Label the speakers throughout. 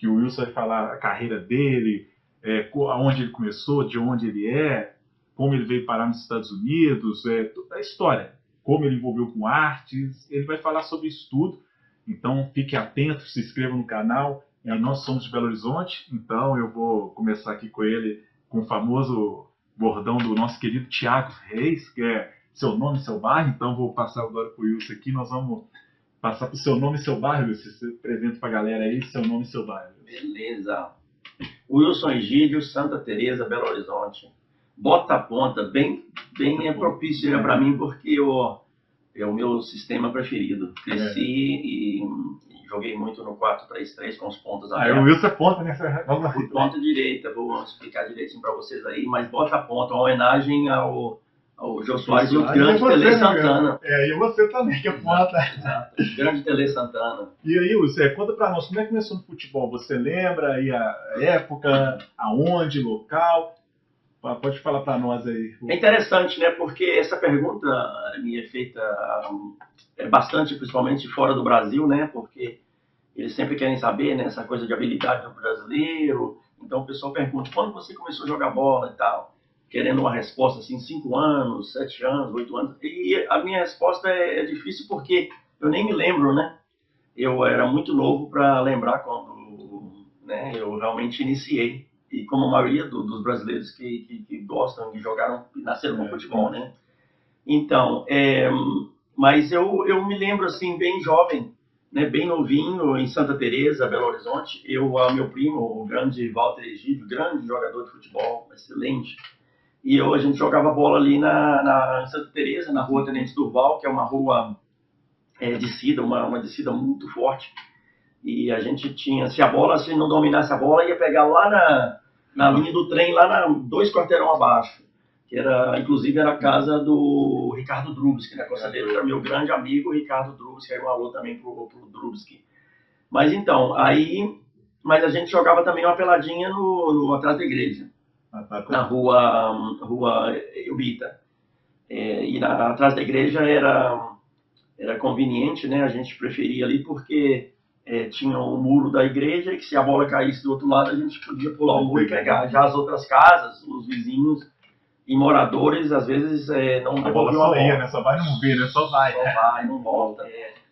Speaker 1: que o Wilson vai falar a carreira dele, aonde ele começou, de onde ele é, como ele veio parar nos Estados Unidos, toda a história, como ele envolveu com artes, ele vai falar sobre isso tudo. Então fique atento, se inscreva no canal. E nós somos de Belo Horizonte, então eu vou começar aqui com ele, com o famoso bordão do nosso querido Thiago Reis, que é seu nome e seu bairro. Então vou passar agora para o Wilson aqui, nós vamos passar para o seu nome e seu bairro, Wilson. Você apresenta para a galera aí seu nome e seu bairro.
Speaker 2: Beleza. Wilson Egídio, Santa Teresa, Belo Horizonte. Bota a ponta, bem propício para mim, porque é o meu sistema preferido. Cresci e joguei muito no 4-3-3 com os pontos abertos.
Speaker 1: O Wilson é ponta, né?
Speaker 2: Ponta direita, vou explicar direitinho para vocês aí, mas bota a ponta, uma homenagem ao Jô Soares e o grande Tele Santana.
Speaker 1: E você também, que é ponta.
Speaker 2: Exato. Grande Tele Santana.
Speaker 1: E aí, Wilson, conta para nós, como é que começou no futebol? Você lembra aí a época, aonde, local? Pode falar para nós aí.
Speaker 2: É interessante, né? Porque essa pergunta me é feita bastante, principalmente fora do Brasil, né? Porque eles sempre querem saber, né? Essa coisa de habilidade do brasileiro. Então o pessoal pergunta, quando você começou a jogar bola e tal? Querendo uma resposta assim, 5 anos, 7 anos, 8 anos. E a minha resposta é difícil porque eu nem me lembro, né? Eu era muito novo para lembrar quando, né, eu realmente iniciei. E como a maioria dos brasileiros que gostam de jogar, nasceram no futebol, né? Então, mas eu me lembro assim, bem jovem, né, bem novinho, em Santa Teresa, Belo Horizonte. Meu primo, o grande Walter Egídio, grande jogador de futebol, excelente. E a gente jogava bola ali em Santa Teresa, na rua Tenente Durval, que é uma rua descida, uma descida muito forte. E a gente tinha, se não dominasse a bola, ia pegar lá na linha do trem, lá 2 quarteirão abaixo, que inclusive era a casa do Ricardo Drubski, na Costa dele, era meu grande amigo Ricardo Drubski, aí um alô também pro Drubski. Mas então, mas a gente jogava também uma peladinha atrás da igreja, na rua Eubita. E atrás da igreja era conveniente, né? A gente preferia ali porque tinha o muro da igreja, e que se a bola caísse do outro lado, a gente podia pular o muro e pegar. Já as outras casas, os vizinhos e moradores, às vezes, não devolviam a bola.
Speaker 1: Né? Só vai não ver, né? Só vai.
Speaker 2: Só vai, não volta.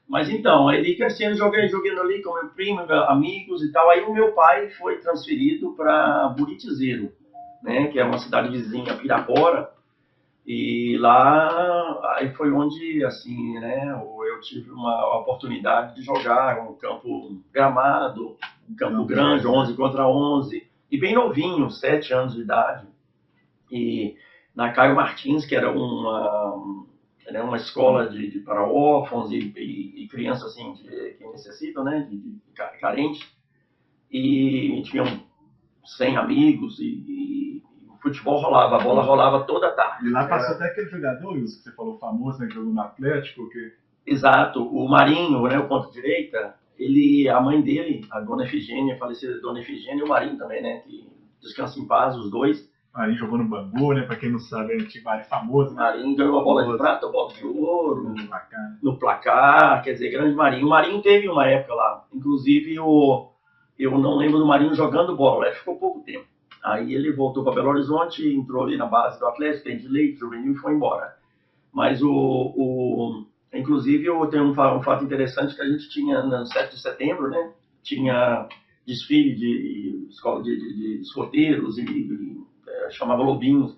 Speaker 2: Mas então, aí crescendo, jogando ali com meu primo, amigos e tal. Aí o meu pai foi transferido para Buritizeiro, né? Que é uma cidade vizinha, Pirapora. E lá aí foi onde, assim, né, eu tive uma oportunidade de jogar um campo gramado, um campo grande, 11 contra 11, e bem novinho, 7 anos de idade. E na Caio Martins, que era uma escola para órfãos e crianças assim, que necessitam, né, de carentes. E tinham 100 amigos e o futebol rolava, a bola rolava toda tarde.
Speaker 1: E lá passou até aquele jogador, Wilson, que você falou, famoso, né, que jogou no Atlético.
Speaker 2: Exato, o Marinho, né, o ponta-direita, a mãe dele, a Dona Efigênia, falecida Dona Efigênia, e o Marinho também, né, que descansa em paz, os dois.
Speaker 1: Marinho jogou no Bangu, né, pra quem não sabe, é um time famoso. Né?
Speaker 2: Marinho ganhou a bola de prata, a bola de ouro, no placar, quer dizer, grande Marinho. O Marinho teve uma época lá, inclusive eu não lembro do Marinho jogando bola, ele ficou pouco tempo. Aí ele voltou para Belo Horizonte, entrou ali na base do Atlético, tem de leite, juvenil e foi embora. Mas inclusive eu tenho um fato interessante que a gente tinha no 7 de setembro, né? Tinha desfile de escola de escoteiros e chamava Lobinhos.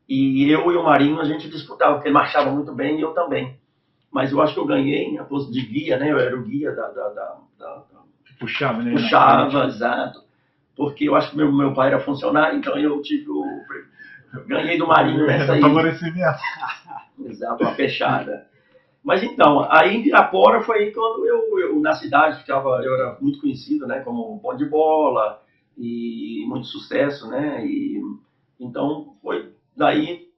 Speaker 2: E eu e o Marinho a gente disputava, porque ele marchava muito bem e eu também. Mas eu acho que eu ganhei a posto de guia, né? Eu era o guia
Speaker 1: puxava, né?
Speaker 2: Puxava, exato. Porque eu acho que meu pai era funcionário, então eu ganhei do Marinho nessa aí.
Speaker 1: Favorecimento.
Speaker 2: Exato, uma fechada. Mas então, aí em Pirapora foi aí quando eu na cidade, eu era muito conhecido, né, como bom de bola e muito sucesso, né, e então foi daí,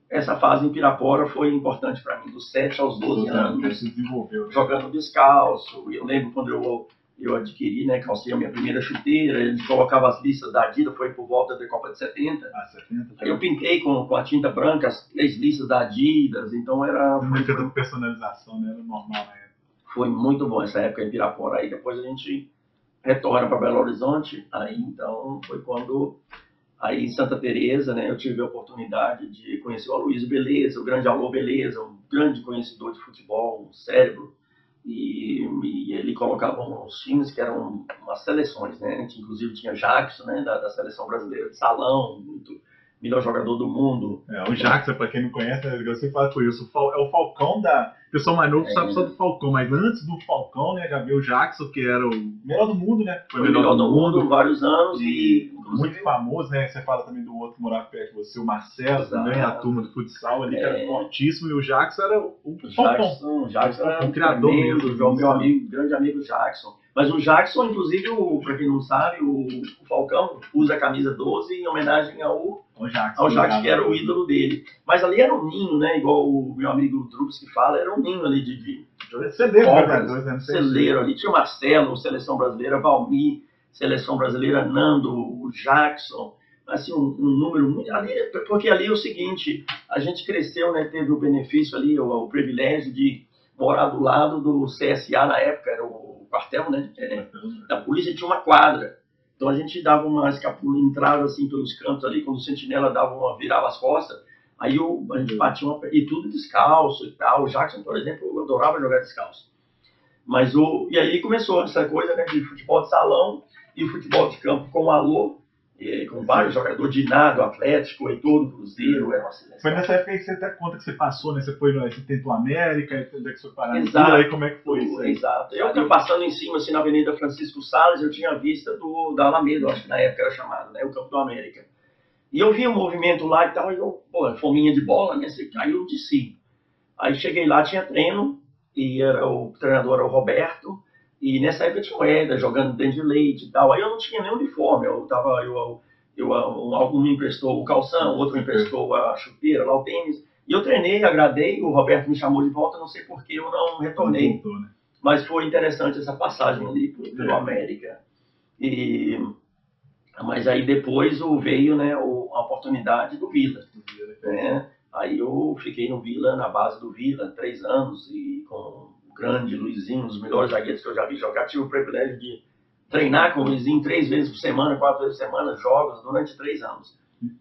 Speaker 2: essa fase em Pirapora foi importante para mim, dos 7 aos 12 anos,
Speaker 1: se desenvolveu.
Speaker 2: Jogando descalço. Eu lembro quando eu adquiri, né, calcei a minha primeira chuteira, a gente colocava as listas da Adidas, foi por volta da Copa de 70.
Speaker 1: 70.
Speaker 2: Aí eu pintei com a tinta branca as 3 listas da Adidas, então era...
Speaker 1: Muita personalização, né, era normal na época.
Speaker 2: Foi muito bom essa época em Pirapora. Aí depois a gente retorna para Belo Horizonte. Aí então foi quando, aí em Santa Teresa, né, eu tive a oportunidade de conhecer o Aloysio Beleza, o grande Alô Beleza, um grande conhecedor de futebol, um cérebro. E ele colocava uns times que eram umas seleções, né? Inclusive tinha Jackson, né, da seleção brasileira de salão, muito, melhor jogador do mundo.
Speaker 1: O Jackson, para quem não conhece, você fala com isso, é o Falcão da... O pessoal mais novo sabe só do Falcão, mas antes do Falcão, né, já veio o Jackson, que era o melhor do mundo, né?
Speaker 2: Foi o melhor do mundo vários anos e
Speaker 1: muito famoso, né? Você fala também do outro que morava perto de você, o Marcelo, também, a turma do futsal ali, que era fortíssimo, e o Jackson era o Falcão.
Speaker 2: O Jackson era
Speaker 1: o criador mesmo.
Speaker 2: Meu amigo, grande amigo Jackson. Mas o Jackson, inclusive, para quem não sabe, o Falcão usa a camisa 12 em homenagem ao Jackson, que era o ídolo dele. Mas ali era um ninho, né? Igual o meu amigo Drubs que fala, era um ninho ali de celeiro ali. Tinha o Marcelo, Seleção Brasileira, Valmir, Seleção Brasileira, Nando, o Jackson. Assim, um número muito... Ali, porque ali é o seguinte, a gente cresceu, né? Teve o benefício ali, o privilégio de morar do lado do CSA na época, era o quartel, né? Da polícia, tinha uma quadra. Então a gente dava uma escapula, entrada assim pelos cantos ali, quando o sentinela virava as costas, aí a gente batia e tudo descalço e tal. O Jackson, por exemplo, eu adorava jogar descalço. Mas e aí começou essa coisa, né, de futebol de salão e futebol de campo com o Alô, com vários jogadores de nado, Atlético, Heitor do Cruzeiro.
Speaker 1: Foi nessa época que você até conta que você passou, né? Você foi você tentou América, aí você foi parar no
Speaker 2: Exato.
Speaker 1: Aí como é que foi isso aí?
Speaker 2: Exato. Eu passando em cima, assim, na Avenida Francisco Salles, eu tinha vista da Alameda, acho que na época era chamado, né? O Campo do América. E eu vi o movimento lá e tal, e eu, fominha de bola, né? Aí eu desci. Aí cheguei lá, tinha treino, e o treinador era o Roberto, e nessa época tinha o Éder jogando dentro de leite e tal. Aí eu não tinha nem uniforme, um me emprestou o calção, o outro me emprestou a chuteira, lá o tênis. E eu treinei, agradei, o Roberto me chamou de volta, não sei por que eu não retornei. Não voltou, né? Mas foi interessante essa passagem ali pelo América. Mas aí depois veio, né, a oportunidade do Vila. Né? Aí eu fiquei no Vila, na base do Vila, 3 anos, e com o grande Luizinho, um dos melhores zagueiros que eu já vi jogar. Tive o privilégio de treinar com o Luizinho 3 vezes por semana, 4 vezes por semana, jogos durante 3 anos.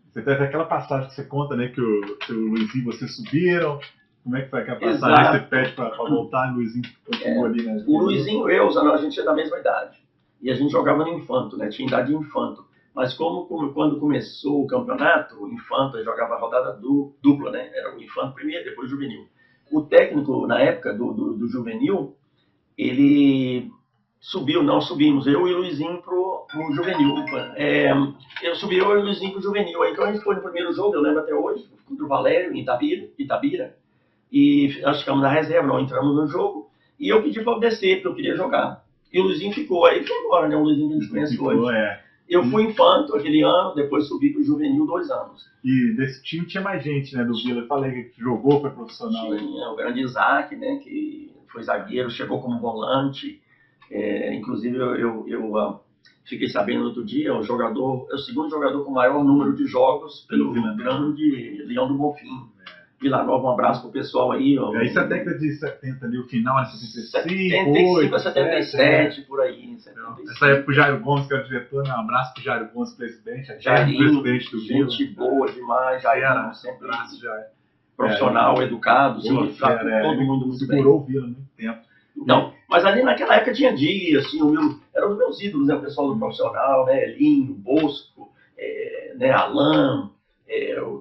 Speaker 1: Você teve aquela passagem que você conta, né, que o Luizinho e você subiram. Como é que foi aquela passagem?
Speaker 2: Exato.
Speaker 1: Você pede para voltar, o Luizinho continuou ali, né?
Speaker 2: O Luizinho e a gente é da mesma idade. E a gente jogava no infanto, né? Tinha idade de infanto. Mas quando começou o campeonato, o infanto jogava a rodada dupla, né? Era o infanto primeiro, depois o juvenil. O técnico, na época do juvenil, ele nós subimos, eu e o Luizinho pro juvenil. Eu subi eu e o Luizinho pro juvenil. Então a gente foi no primeiro jogo, eu lembro até hoje, contra o Valério, em Itabira. E nós ficamos na reserva, não entramos no jogo. E eu pedi para descer, porque eu queria jogar. E o Luizinho ficou. Aí foi embora, né? O Luizinho que a gente conhece hoje. Eu fui infanto aquele ano, depois subi pro juvenil 2 anos.
Speaker 1: E desse time tinha mais gente, né, do Vila? Eu falei que jogou, foi profissional.
Speaker 2: Tinha o grande Isaac, né, que foi zagueiro, chegou como volante. Inclusive, eu fiquei sabendo no outro dia, o segundo jogador com o maior número de jogos pelo grande Leão do Bonfim. Vila Nova, um abraço pro pessoal aí.
Speaker 1: Isso é a década de 70 ali, o final de 65,
Speaker 2: 75 a 77, por aí. 75.
Speaker 1: Essa época o Jairo Gomes, que era o diretor, né? Um abraço pro Jairo Gomes, presidente.
Speaker 2: Jairinho,
Speaker 1: presidente do Vila.
Speaker 2: Gente boa demais, Jairinho, sempre profissional, educado, todo mundo muito bem.
Speaker 1: Segurou o Vila há muito tempo.
Speaker 2: Então, mas ali naquela época tinha dia, assim, eram os meus ídolos, né? O pessoal do profissional, né? Elinho, Bosco, né? Alain,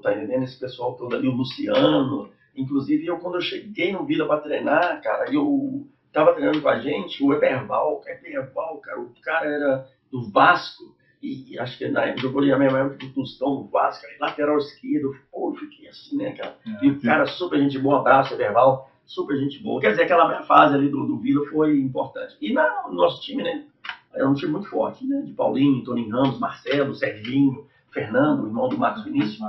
Speaker 2: tá entendendo? Esse pessoal todo ali, o Luciano. Inclusive, quando eu cheguei no Vila para treinar, cara, eu tava treinando com a gente, o Eberval, cara, o cara era do Vasco, e acho que na época jogou ali a mesma época do Tostão do Vasco, aí, lateral esquerdo, eu fiquei assim, né, cara? E o cara, super gente boa, abraço, Eberval, super gente boa. Quer dizer, aquela minha fase ali do Vila foi importante. E no nosso time, né, era um time muito forte, né, de Paulinho, Toninho Ramos, Marcelo, Serginho, Fernando, irmão do Marcos Vinícius.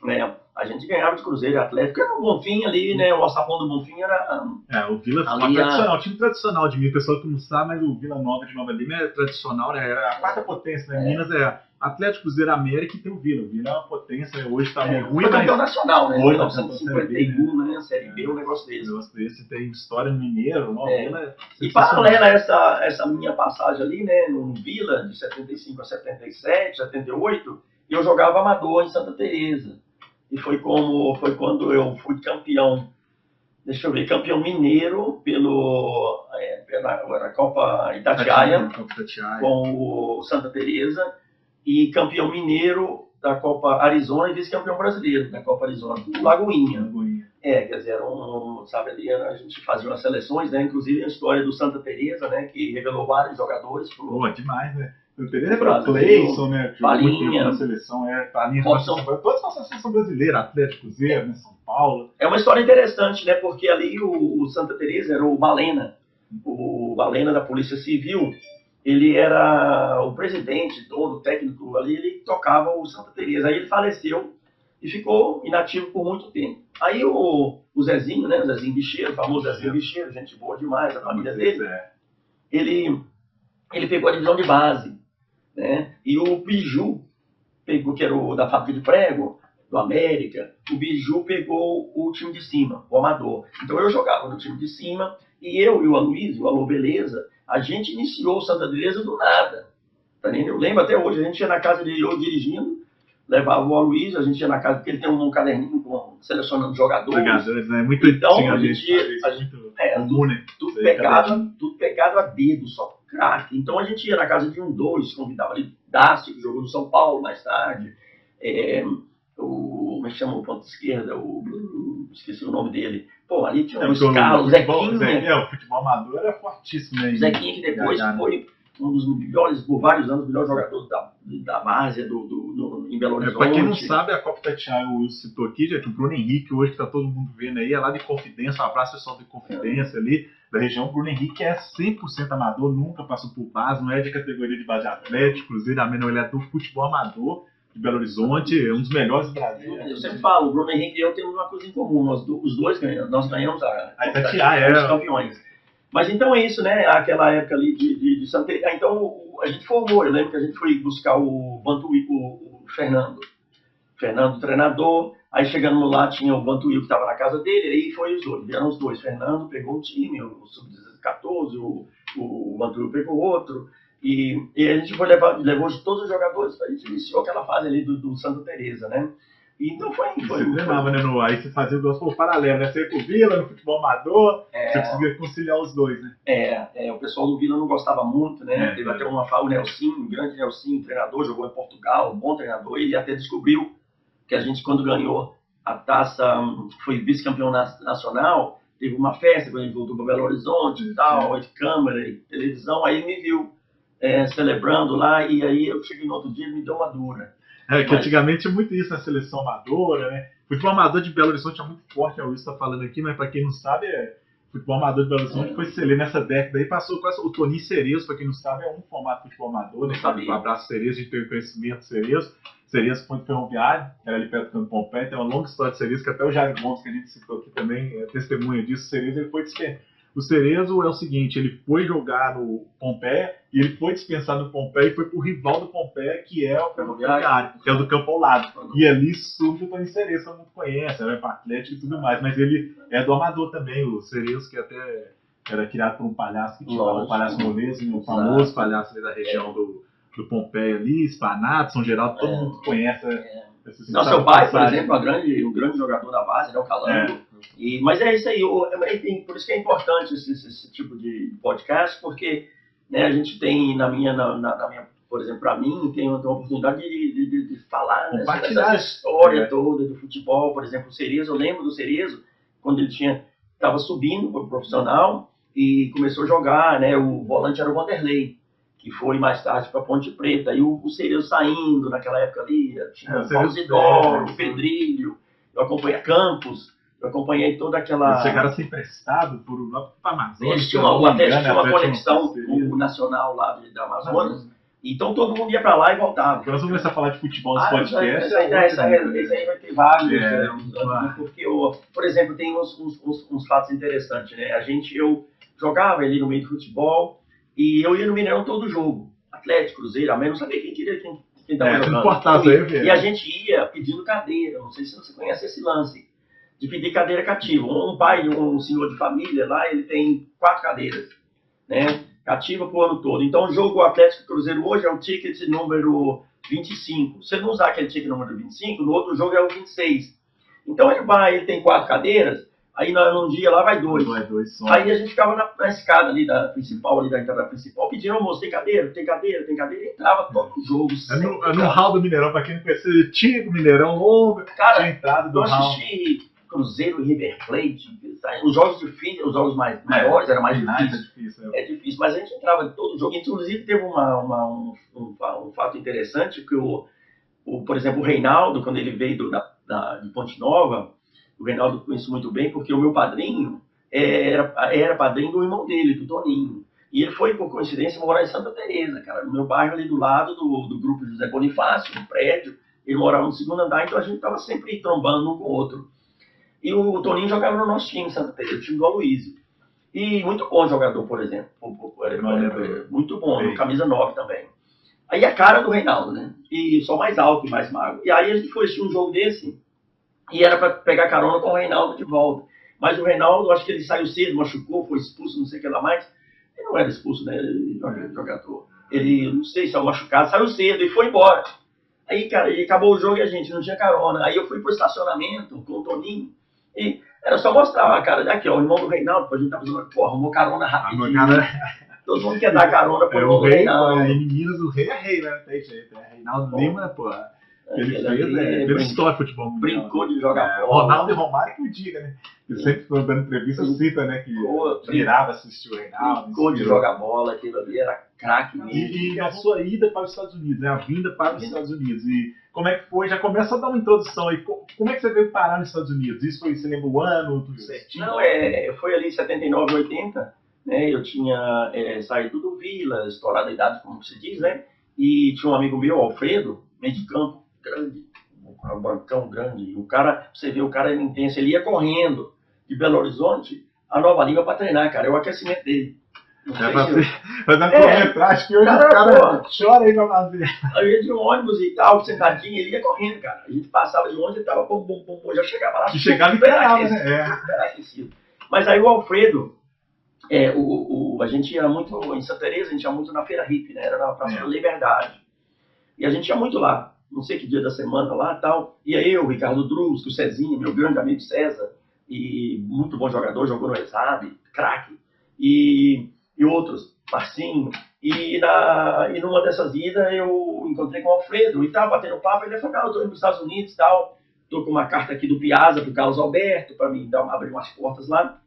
Speaker 2: Né? A gente ganhava de Cruzeiro e Atlético. Era o Bonfim ali, né? O alçapão do Bonfim era...
Speaker 1: o Vila tradicional, time tradicional de Minas. O pessoal que não sabe, mas o Vila Nova de Nova Lima é tradicional, né? Era a quarta potência, né? Minas é Atlético, Cruzeiro, América e tem o Vila. O Vila é uma potência, hoje está meio ruim,
Speaker 2: Foi
Speaker 1: mas...
Speaker 2: campeão nacional, né? Em
Speaker 1: Foi
Speaker 2: 1951, né? Série B, um negócio desse.
Speaker 1: Um negócio desse, tem história no Mineiro, não? Vila
Speaker 2: E paralela a essa minha passagem ali, né? No Vila, de 75 a 77, 78, eu jogava amador em Santa Teresa. E foi quando eu fui campeão, deixa eu ver, campeão mineiro pela Copa Itatiaia, com o Santa Teresa, e campeão mineiro da Copa Arizona e vice-campeão brasileiro da Copa Arizona, do Lagoinha. Quer dizer, sabe, ali a gente fazia umas seleções, né? Inclusive a história do Santa Teresa, né? Que revelou vários jogadores.
Speaker 1: Demais, né? O Tereza era o Cleison, né?
Speaker 2: Palinha,
Speaker 1: na seleção, Palinha, toda a seleção brasileira, Atlético, Cruzeiro, né, São Paulo.
Speaker 2: É uma história interessante, né? Porque ali o Santa Teresa era o Balena da Polícia Civil. Ele era o presidente, todo o técnico ali, ele tocava o Santa Teresa. Aí ele faleceu e ficou inativo por muito tempo. Aí o Zezinho, né? O Zezinho Bicheiro, o famoso Zezinho Bicheiro, gente boa demais, a família dele, ele pegou a divisão de base. Né? E o Biju pegou, que era o da fábrica de prego, do América, o Biju pegou o time de cima, o amador. Então eu jogava no time de cima, e eu e o Aloysio, o Alô Beleza, a gente iniciou o Santa Teresa do nada. Tá vendo? Eu lembro até hoje, a gente ia na casa dele, eu dirigindo, levava o Aloysio, a gente ia na casa, porque ele tem um caderninho selecionando jogadores.
Speaker 1: Né? Muito
Speaker 2: então, a gente tudo pegado a dedo, só craque. Então a gente ia na casa de dois, convidava ali Dácio, que jogou no São Paulo mais tarde, como é que chama o ponto esquerda? Esqueci o nome dele. Pô, ali tinha o Carlos, o Zequinha.
Speaker 1: O futebol amador era fortíssimo, né?
Speaker 2: O Zequinha, que depois foi um dos melhores, por vários anos, melhor jogador da base em Belo Horizonte.
Speaker 1: Pra quem não sabe, a Copa Itatiaia, o Wilson citou aqui, gente, o Bruno Henrique, hoje que tá todo mundo vendo aí, é lá de Confidência, um abraço pessoal de Confidência ali, da região. O Bruno Henrique é 100% amador, nunca passou por base, não é de categoria de base de Atlético, Cruzeiro, ele é do futebol amador de Belo Horizonte, é um dos melhores do Brasil.
Speaker 2: Eu sempre falo, o Bruno Henrique e eu temos uma coisa em comum, os dois ganhamos, nós ganhamos
Speaker 1: a Itatiaia,
Speaker 2: os campeões. Mas então é isso, né? Aquela época ali de Santa Teresa. Então a gente formou, eu lembro que a gente foi buscar o Vantuí, o Fernando, treinador. Aí chegando lá tinha o Vantuí que estava na casa dele, aí foi os dois, vieram os dois. Fernando pegou um time, o Sub-14, o Vantuí pegou outro. E a gente levou todos os jogadores, a gente iniciou aquela fase ali do Santa Teresa, né? Então foi.
Speaker 1: Você treinava, né? Aí você fazia o paralelo, né? Você ia pro Vila, no futebol amador, você conseguia conciliar os dois, né?
Speaker 2: O pessoal do Vila não gostava muito, né? Teve até o Nelsinho, o grande Nelsinho, treinador, jogou em Portugal, um bom treinador, ele até descobriu que a gente, quando ganhou a taça, foi vice-campeão nacional, teve uma festa, quando a gente voltou para Belo Horizonte e tal, de câmera e televisão, aí ele me viu celebrando lá, e aí eu cheguei no outro dia e ele me deu uma dura.
Speaker 1: Que antigamente tinha muito isso na seleção amadora, né? O futebol amador de Belo Horizonte é muito forte, o Luiz está falando aqui, mas para quem não sabe, o futebol amador de Belo Horizonte foi excelente nessa década aí, passou quase o Toninho Cerezo, para quem não sabe, é um formato de futebol amador, né? Um abraço Cerezo, a gente tem o conhecimento de Cerezo. Cerezo foi ferroviário, era ali perto do Campo Pompeia, tem uma longa história de Cerezo, que até o Jair Gomes, que a gente citou aqui também, é testemunha disso. Cerezo, ele foi O Cerezo é o seguinte, ele foi jogar no Pompeia e ele foi dispensado no Pompeia e foi pro rival do Pompeia, que é o Ferroviário, que é o do campo ao lado. E ali surge o Toninho Cerezo, todo mundo conhece, vai para Atlético e tudo mais, mas ele é do amador também, o Cerezo, que até era criado por um palhaço que chamava o Palhaço Moleza, um famoso palhaço ali da região do Pompeia ali, Esplanado, São Geraldo, todo mundo conhece.
Speaker 2: Não, seu pai, por exemplo, um grande jogador da base, né, o Calango. Mas é isso aí, por isso que é importante esse tipo de podcast, porque né, a gente tem, na minha, por exemplo, para mim, tem uma oportunidade de falar dessa história toda do futebol. Por exemplo, o Cerezo, eu lembro do Cerezo, quando ele estava subindo para o profissional e começou a jogar, né, o volante era o Vanderlei, que foi mais tarde para Ponte Preta, e o Cerezo saindo naquela época ali, tinha o Paulo Zidoro, o Pedrilho, eu acompanhei Campos, eu acompanhei toda aquela...
Speaker 1: Eles chegaram a ser emprestados para a Amazônia.
Speaker 2: Eles tinham uma conexão com o Nacional lá da Amazonas, então todo mundo ia para lá e voltava.
Speaker 1: Nós vamos começar a falar de futebol nos podcasts.
Speaker 2: Isso aí vai ter vários, porque, por exemplo, tem uns fatos interessantes, né? Eu jogava ali no meio do futebol, e eu ia no Mineirão todo jogo. Atlético, Cruzeiro, a menos não sabia quem quem estava
Speaker 1: não
Speaker 2: jogando.
Speaker 1: importava,
Speaker 2: E a gente ia pedindo cadeira, não sei se você conhece esse lance, de pedir cadeira cativa. Um pai, um senhor de família lá, ele tem 4 cadeiras, né? Cativa pro ano todo. Então, o jogo Atlético Cruzeiro hoje é o ticket número 25. Se ele não usar aquele ticket número 25, no outro jogo é o 26. Então, ele tem 4 cadeiras, aí num dia lá vai 2. Aí a gente ficava na escada ali da principal, ali da entrada principal, pedindo, moço, tem cadeira, e entrava todo o jogo.
Speaker 1: No hall do Mineirão, pra quem não conhece, tinha o Mineirão longo,
Speaker 2: cara,
Speaker 1: tinha entrada do hall.
Speaker 2: Eu assisti Cruzeiro e River Plate, os jogos difíceis, os jogos maiores era mais difícil. É difícil, mas a gente entrava em todo jogo. Inclusive teve um fato interessante que por exemplo, o Reinaldo, quando ele veio de Ponte Nova, o Reinaldo conheço muito bem, porque o meu padrinho era padrinho do irmão dele, do Toninho. E ele foi, por coincidência, morar em Santa Teresa, cara, no meu bairro ali do lado do grupo José Bonifácio, no prédio. Ele morava no 2º andar, então a gente estava sempre trombando um com o outro. E o Toninho jogava no nosso time em Santa Teresa, o time do Aloysio. E muito bom jogador, por exemplo. Muito bom, no camisa 9 também. Aí a cara do Reinaldo, né? E só mais alto e mais magro. E aí a gente foi assistir um jogo desse e era para pegar carona com o Reinaldo de volta. Mas o Reinaldo, acho que ele saiu cedo, machucou, foi expulso, não sei o que lá mais. Ele não era expulso, né? Jogador. Ele, não sei se é um machucado, saiu cedo e foi embora. Aí, cara, e acabou o jogo e a gente não tinha carona. Aí eu fui pro estacionamento com o Toninho e era só mostrar a cara daqui, ó, o irmão do Reinaldo, a gente tava dizendo, pô, arrumou carona rapidinho. Todo mundo quer dar carona pro irmão do Reinaldo.
Speaker 1: Em Minas o rei é rei, né? Tem jeito. Reinaldo Lima, pô. Ele fez, pela história do futebol mundial.
Speaker 2: Brincou de jogar bola.
Speaker 1: Ronaldo e Romário que o diga, né? Ele sempre foi dando entrevista, cita, né? Que admirava assistir o Reinaldo.
Speaker 2: Brincou de jogar bola, aquilo ali era craque mesmo.
Speaker 1: E a sua ida para os Estados Unidos, né? A vinda para os Estados Unidos. E como é que foi? Já começa a dar uma introdução aí. Como é que você veio parar nos Estados Unidos? Isso foi, você lembra o ano, tudo certinho?
Speaker 2: Não, foi ali em 79, 80. Né? Eu tinha saído do Vila, estourado a idade, como se diz, né? E tinha um amigo meu, Alfredo, meio de campo, grande, um bancão grande. E o cara, você vê, o cara era intenso, ele ia correndo de Belo Horizonte a Nova Lima para treinar, cara. É o aquecimento dele.
Speaker 1: Fazendo quilometragem que hoje o cara chora aí pra fazer.
Speaker 2: Eu ia de um ônibus e tal, sentadinho, ele ia correndo, cara. A gente passava de ônibus e tava já chegava lá.
Speaker 1: E chegava e treinava, né?
Speaker 2: Mas aí o Alfredo, a gente ia muito em Santa Teresa, a gente ia muito na Feira Hippie, né? Era na Praça da Liberdade. E a gente ia muito lá, não sei que dia da semana lá e tal. E aí o Ricardo Drusco, o Cezinho, meu grande amigo César, e muito bom jogador, jogou no Exab, craque. E outros, Marcinho. E numa dessas idas eu encontrei com o Alfredo e tava batendo papo. Ele falou: não, eu tô indo para os Estados Unidos e tal. Tô com uma carta aqui do Piazza pro Carlos Alberto para me abrir umas portas lá.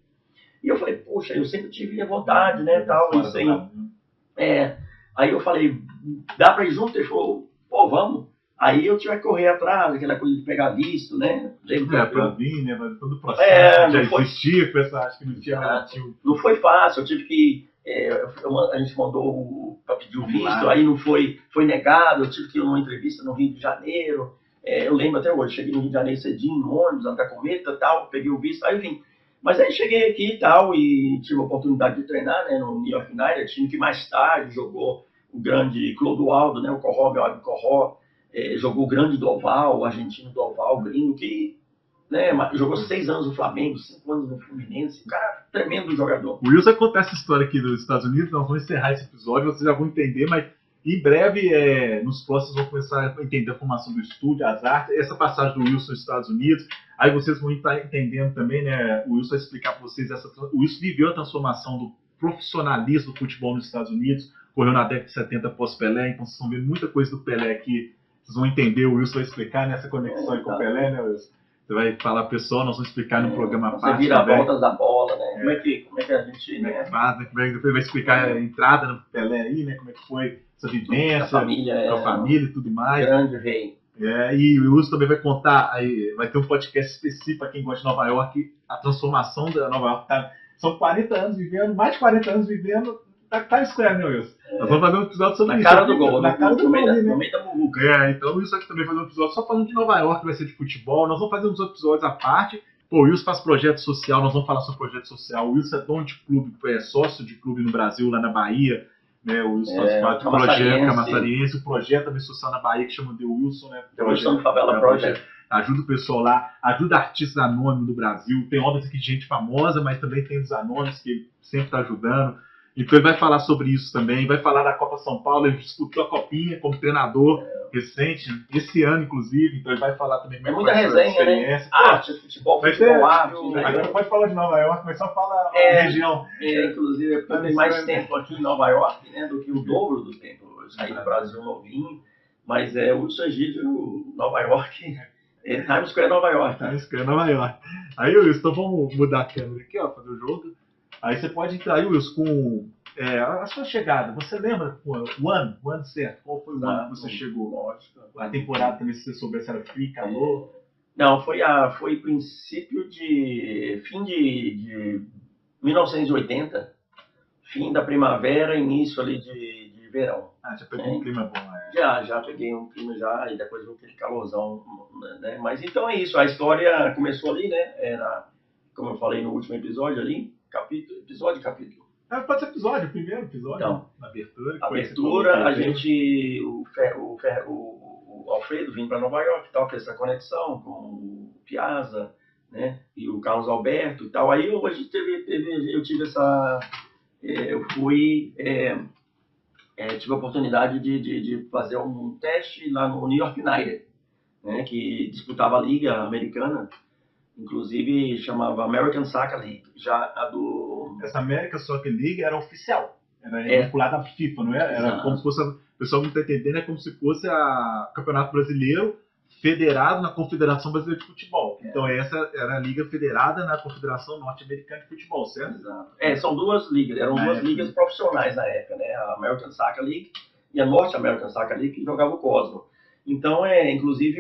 Speaker 2: E eu falei: poxa, eu sempre tive a vontade, né, tal. Isso aí. Aí eu falei: dá para ir junto? Ele falou: pô, vamos. Aí eu tive que correr atrás, aquela coisa de pegar visto, né?
Speaker 1: Para vir, né? Mas todo o processo já existia, com essa, acho que não tinha
Speaker 2: relativo. Não foi fácil, eu tive que. A gente mandou para pedir o visto, aí não foi negado, eu tive que ir numa entrevista no Rio de Janeiro. Eu lembro até hoje, cheguei no Rio de Janeiro cedinho, no ônibus, na cometa e tal, peguei o visto, aí vim. Mas aí cheguei aqui e tal, e tive a oportunidade de treinar, né, no New York United, time que mais tarde jogou o grande Clodoaldo, né, o Corró, meu amigo Corró. Jogou o grande do Oval, o argentino do Oval, o gringo, que jogou 6 anos no Flamengo, 5 anos no Fluminense. Um cara tremendo jogador.
Speaker 1: O Wilson conta essa história aqui dos Estados Unidos, nós vamos encerrar esse episódio, vocês já vão entender, mas em breve, nos próximos, vão começar a entender a formação do estúdio, as artes, essa passagem do Wilson nos Estados Unidos. Aí vocês vão estar entendendo também, né? O Wilson vai explicar para vocês, o Wilson viveu a transformação do profissionalismo do futebol nos Estados Unidos, correu na década de 70 pós-Pelé, então vocês vão ver muita coisa do Pelé aqui. Vocês vão entender, o Wilson vai explicar nessa conexão aí com o Pelé, né, Wilson? Você vai falar pessoal, nós vamos explicar no programa
Speaker 2: parte. Você vira voltas da bola, né? Como é que a gente...
Speaker 1: Como é que faz, né? Depois vai explicar a entrada no Pelé aí, né? Como é que foi essa vivência, com a família e tudo mais.
Speaker 2: Grande rei.
Speaker 1: E o Wilson também vai contar, aí, vai ter um podcast específico para quem gosta de Nova York, a transformação da Nova York. São 40 anos vivendo, mais de 40 anos vivendo, tá estranho, né, Wilson? Nós vamos fazer um episódio sobre
Speaker 2: isso.
Speaker 1: Na cara
Speaker 2: do gol,
Speaker 1: no
Speaker 2: meio da muvuca.
Speaker 1: Então isso aqui também vai fazer um episódio só falando de Nova York, que vai ser de futebol. Nós vamos fazer uns episódios à parte. Pô, o Wilson faz projeto social, nós vamos falar sobre projeto social. O Wilson é dono de clube, é sócio de clube no Brasil, lá na Bahia. né? O Wilson participava do projeto Camaçariense, o projeto também social na Bahia que chama The Wilson, né?
Speaker 2: The Wilson Favela Project.
Speaker 1: Ajuda o pessoal lá, ajuda artistas anônimos do Brasil. Tem obras aqui de gente famosa, mas também tem os anônimos que ele sempre está ajudando. Então ele vai falar sobre isso também, vai falar da Copa São Paulo, ele disputou a Copinha como treinador recente, esse ano inclusive, então ele vai falar também
Speaker 2: muito muita resenha, né? Arte, futebol, arte.
Speaker 1: Agora pode falar de Nova York, mas só fala a região.
Speaker 2: Inclusive, eu tenho mais tempo aqui em Nova York, né, do que o dobro do tempo. Eu saí do Brasil novinho, mas o Wilson Egídio, Nova York, Times Square, Nova York.
Speaker 1: Times Square, Nova York. Aí, Wilson, então vamos mudar a câmera aqui, ó, fazer o jogo. Aí você pode entrar aí, Wilson, com a sua chegada. Você lembra o ano certo? Qual foi o ano que você chegou?
Speaker 2: Lógico.
Speaker 1: A temporada também, se você soubesse, era frio, calor?
Speaker 2: Não, foi princípio fim de 1980, fim da primavera, início ali de verão.
Speaker 1: Ah, já pegou um clima bom,
Speaker 2: Já peguei um clima já, e depois aquele calorzão, né? Mas então é isso, a história começou ali, né? Era, como eu falei no último episódio ali, capítulo.
Speaker 1: Pode ser episódio, o primeiro episódio,
Speaker 2: então,
Speaker 1: na abertura.
Speaker 2: A gente, o Alfredo vindo para Nova York e tal, fez essa conexão com o Piazza, né, e o Carlos Alberto e tal. Aí eu tive essa, tive a oportunidade de fazer um teste lá no New York United, né, que disputava a Liga Americana. Inclusive chamava American Soccer League.
Speaker 1: Essa American Soccer League era oficial. Era vinculada à FIFA, não é? Era como se fosse. O pessoal não está entendendo, é como se fosse o Campeonato Brasileiro federado na Confederação Brasileira de Futebol. Então essa era a Liga Federada na Confederação Norte-Americana de Futebol, certo?
Speaker 2: Exato. São duas ligas, eram duas ligas profissionais na época, né? A American Soccer League e a Norte American Soccer League, que jogava o Cosmo. Então, inclusive,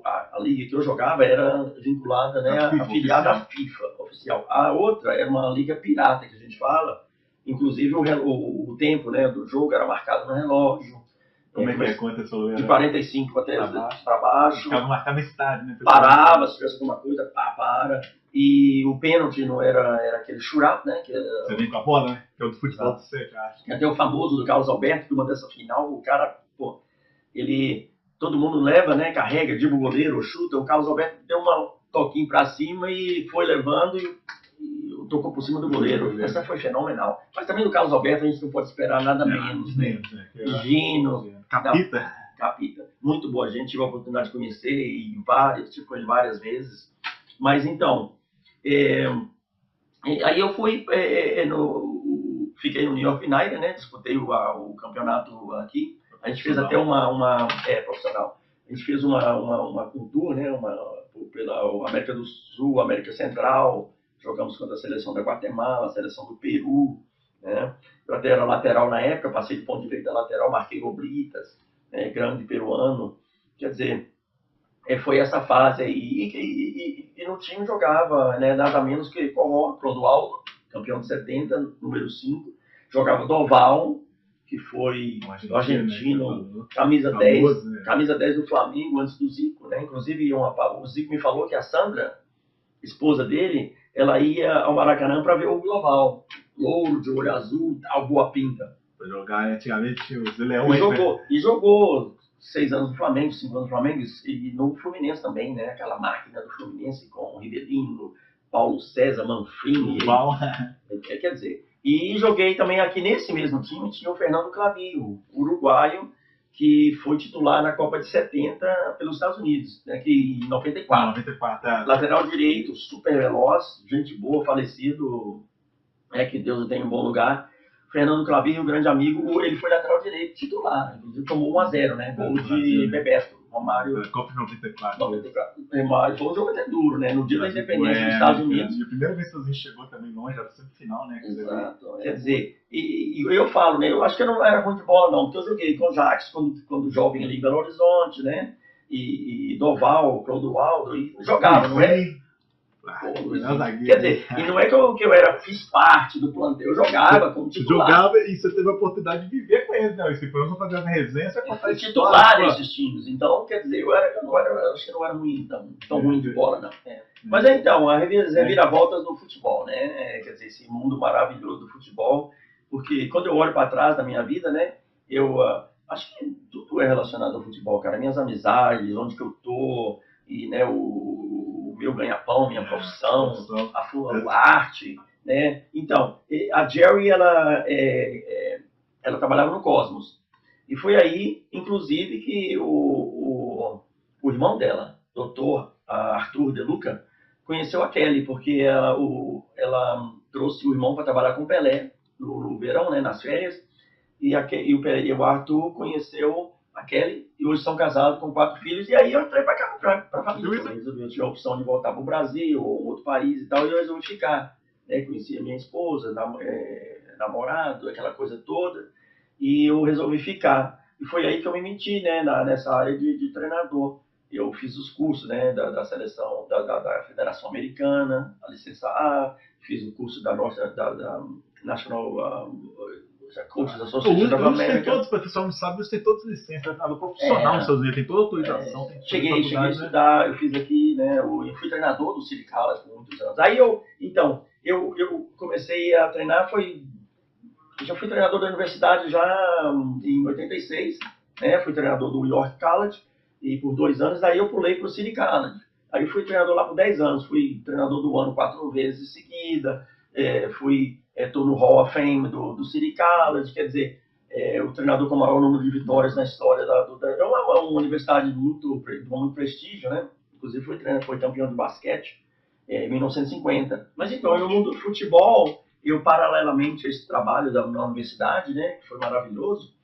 Speaker 2: a liga que eu jogava era vinculada, né, afiliada à FIFA oficial. A outra era uma liga pirata, que a gente fala. Inclusive, o tempo, né, do jogo era marcado no relógio.
Speaker 1: Como é que é? Quantas
Speaker 2: de 45 até para baixo.
Speaker 1: Ficava marcado no estádio, né?
Speaker 2: Parava, se tivesse alguma coisa, para. E o pênalti não era aquele shootout, né?
Speaker 1: Você vem com a bola, né? Que é o do futebol de você, cara.
Speaker 2: Até o famoso do Carlos Alberto, que uma dessa final, o cara, todo mundo leva, né, carrega, dribla o goleiro, chuta. O Carlos Alberto deu um toquinho para cima e foi levando e tocou por cima do goleiro. Essa foi fenomenal. Mas também do Carlos Alberto a gente não pode esperar nada menos, né? Gino, Capita. Muito boa gente, tive a oportunidade de conhecer e ele várias vezes. Mas então, aí eu fui, fiquei no New York United, né? Disputei o campeonato aqui. A gente fez até profissional. A gente fez um tour, né? Pela América do Sul, América Central. Jogamos contra a seleção da Guatemala, a seleção do Peru, né? Eu até era lateral na época, passei de ponto de direita lateral, marquei Oblitas, grande peruano. Quer dizer, foi essa fase aí. E no time jogava, né, nada menos que Clodoaldo, campeão de 70, número 5. Jogava Doval, que foi o argentino, camisa 10 do Flamengo antes do Zico, né? Inclusive, o Zico me falou que a Sandra, esposa dele, ela ia ao Maracanã para ver o Global, louro, de olho azul, tal, boa pinta.
Speaker 1: Para jogar antigamente os Leões.
Speaker 2: E jogou 6 anos no Flamengo, 5 anos no Flamengo e no Fluminense também, né? Aquela máquina do Fluminense com Rivelino, Paulo César, Manfrini. Quer dizer, e joguei também aqui nesse mesmo time, tinha o Fernando Clavio, uruguaio, que foi titular na Copa de 70 pelos Estados Unidos, né, que em 94. Lateral direito, super veloz, gente boa, falecido, que Deus o tenha em bom lugar. Fernando Clavio, um grande amigo, ele foi lateral direito titular, inclusive tomou 1-0, né, gol de Bebeto, Romário.
Speaker 1: Copa de 94.
Speaker 2: Romário, foi um jogo até duro, né, no dia da independência dos Estados Unidos.
Speaker 1: A primeira vez que a gente chegou também longe, era sempre final, né?
Speaker 2: Exato. Quer dizer, e eu falo, né, eu acho que eu não era ruim de bola não, porque eu joguei com o Jacques quando jovem ali em Belo Horizonte, né, e Doval, Clodoaldo, e jogava, não é? Quer dizer, e não é que eu fiz parte do plantel, eu jogava como titular.
Speaker 1: Jogava e você teve a oportunidade de viver com eles, né? Se for fazer uma resenha, você vai contar
Speaker 2: isso. Titular desses times, então, quer dizer, eu acho que não era ruim, tão ruim de bola, não. Mas então, as reviravoltas do futebol, né? Quer dizer, esse mundo maravilhoso do futebol, porque quando eu olho para trás da minha vida, né, eu acho que tudo é relacionado ao futebol, cara. Minhas amizades, onde que eu tô, e, né, o meu ganha-pão, minha profissão, a arte, né. Então, a Jerry, ela trabalhava no Cosmos. E foi aí, inclusive, que o irmão dela, doutor Arthur De Luca, conheceu a Kelly, porque ela trouxe o irmão para trabalhar com o Pelé no verão, né, nas férias, e o Arthur conheceu a Kelly, e hoje são casados com 4 filhos, e aí eu entrei para cá, para a família. Eu tinha a opção de voltar para o Brasil, ou outro país e tal, e eu resolvi ficar. Né, conheci a minha esposa, namorado, aquela coisa toda, e eu resolvi ficar. E foi aí que eu me meti, né, nessa área de treinador. Eu fiz os cursos, né, da seleção, da Federação Americana, a licença A, fiz o curso da National Coaches Association of America.
Speaker 1: O pessoal não sabe, você tem todas as licenças, profissional nos Estados Unidos, tem toda a autorização.
Speaker 2: Cheguei a estudar, eu fiz aqui, né, eu fui treinador do City College por muitos anos. Aí eu comecei a treinar, já fui treinador da universidade já em 86, né, fui treinador do York College, e por 2 anos, daí eu pulei para o City College. Aí fui treinador lá por 10 anos, fui treinador do ano 4 vezes em seguida, estou no Hall of Fame do City College, quer dizer, o treinador com o maior número de vitórias na história é uma universidade de muito prestígio, né? Inclusive foi campeão de basquete em 1950. Mas então, no mundo do futebol, eu paralelamente a esse trabalho na universidade, né, que foi maravilhoso,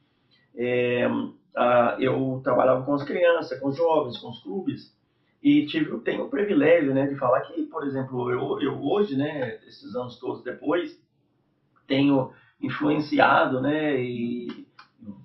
Speaker 2: eu trabalhava com as crianças, com os jovens, com os clubes, e tenho o privilégio, né, de falar que, por exemplo, eu hoje, né, esses anos todos depois, tenho influenciado, né, e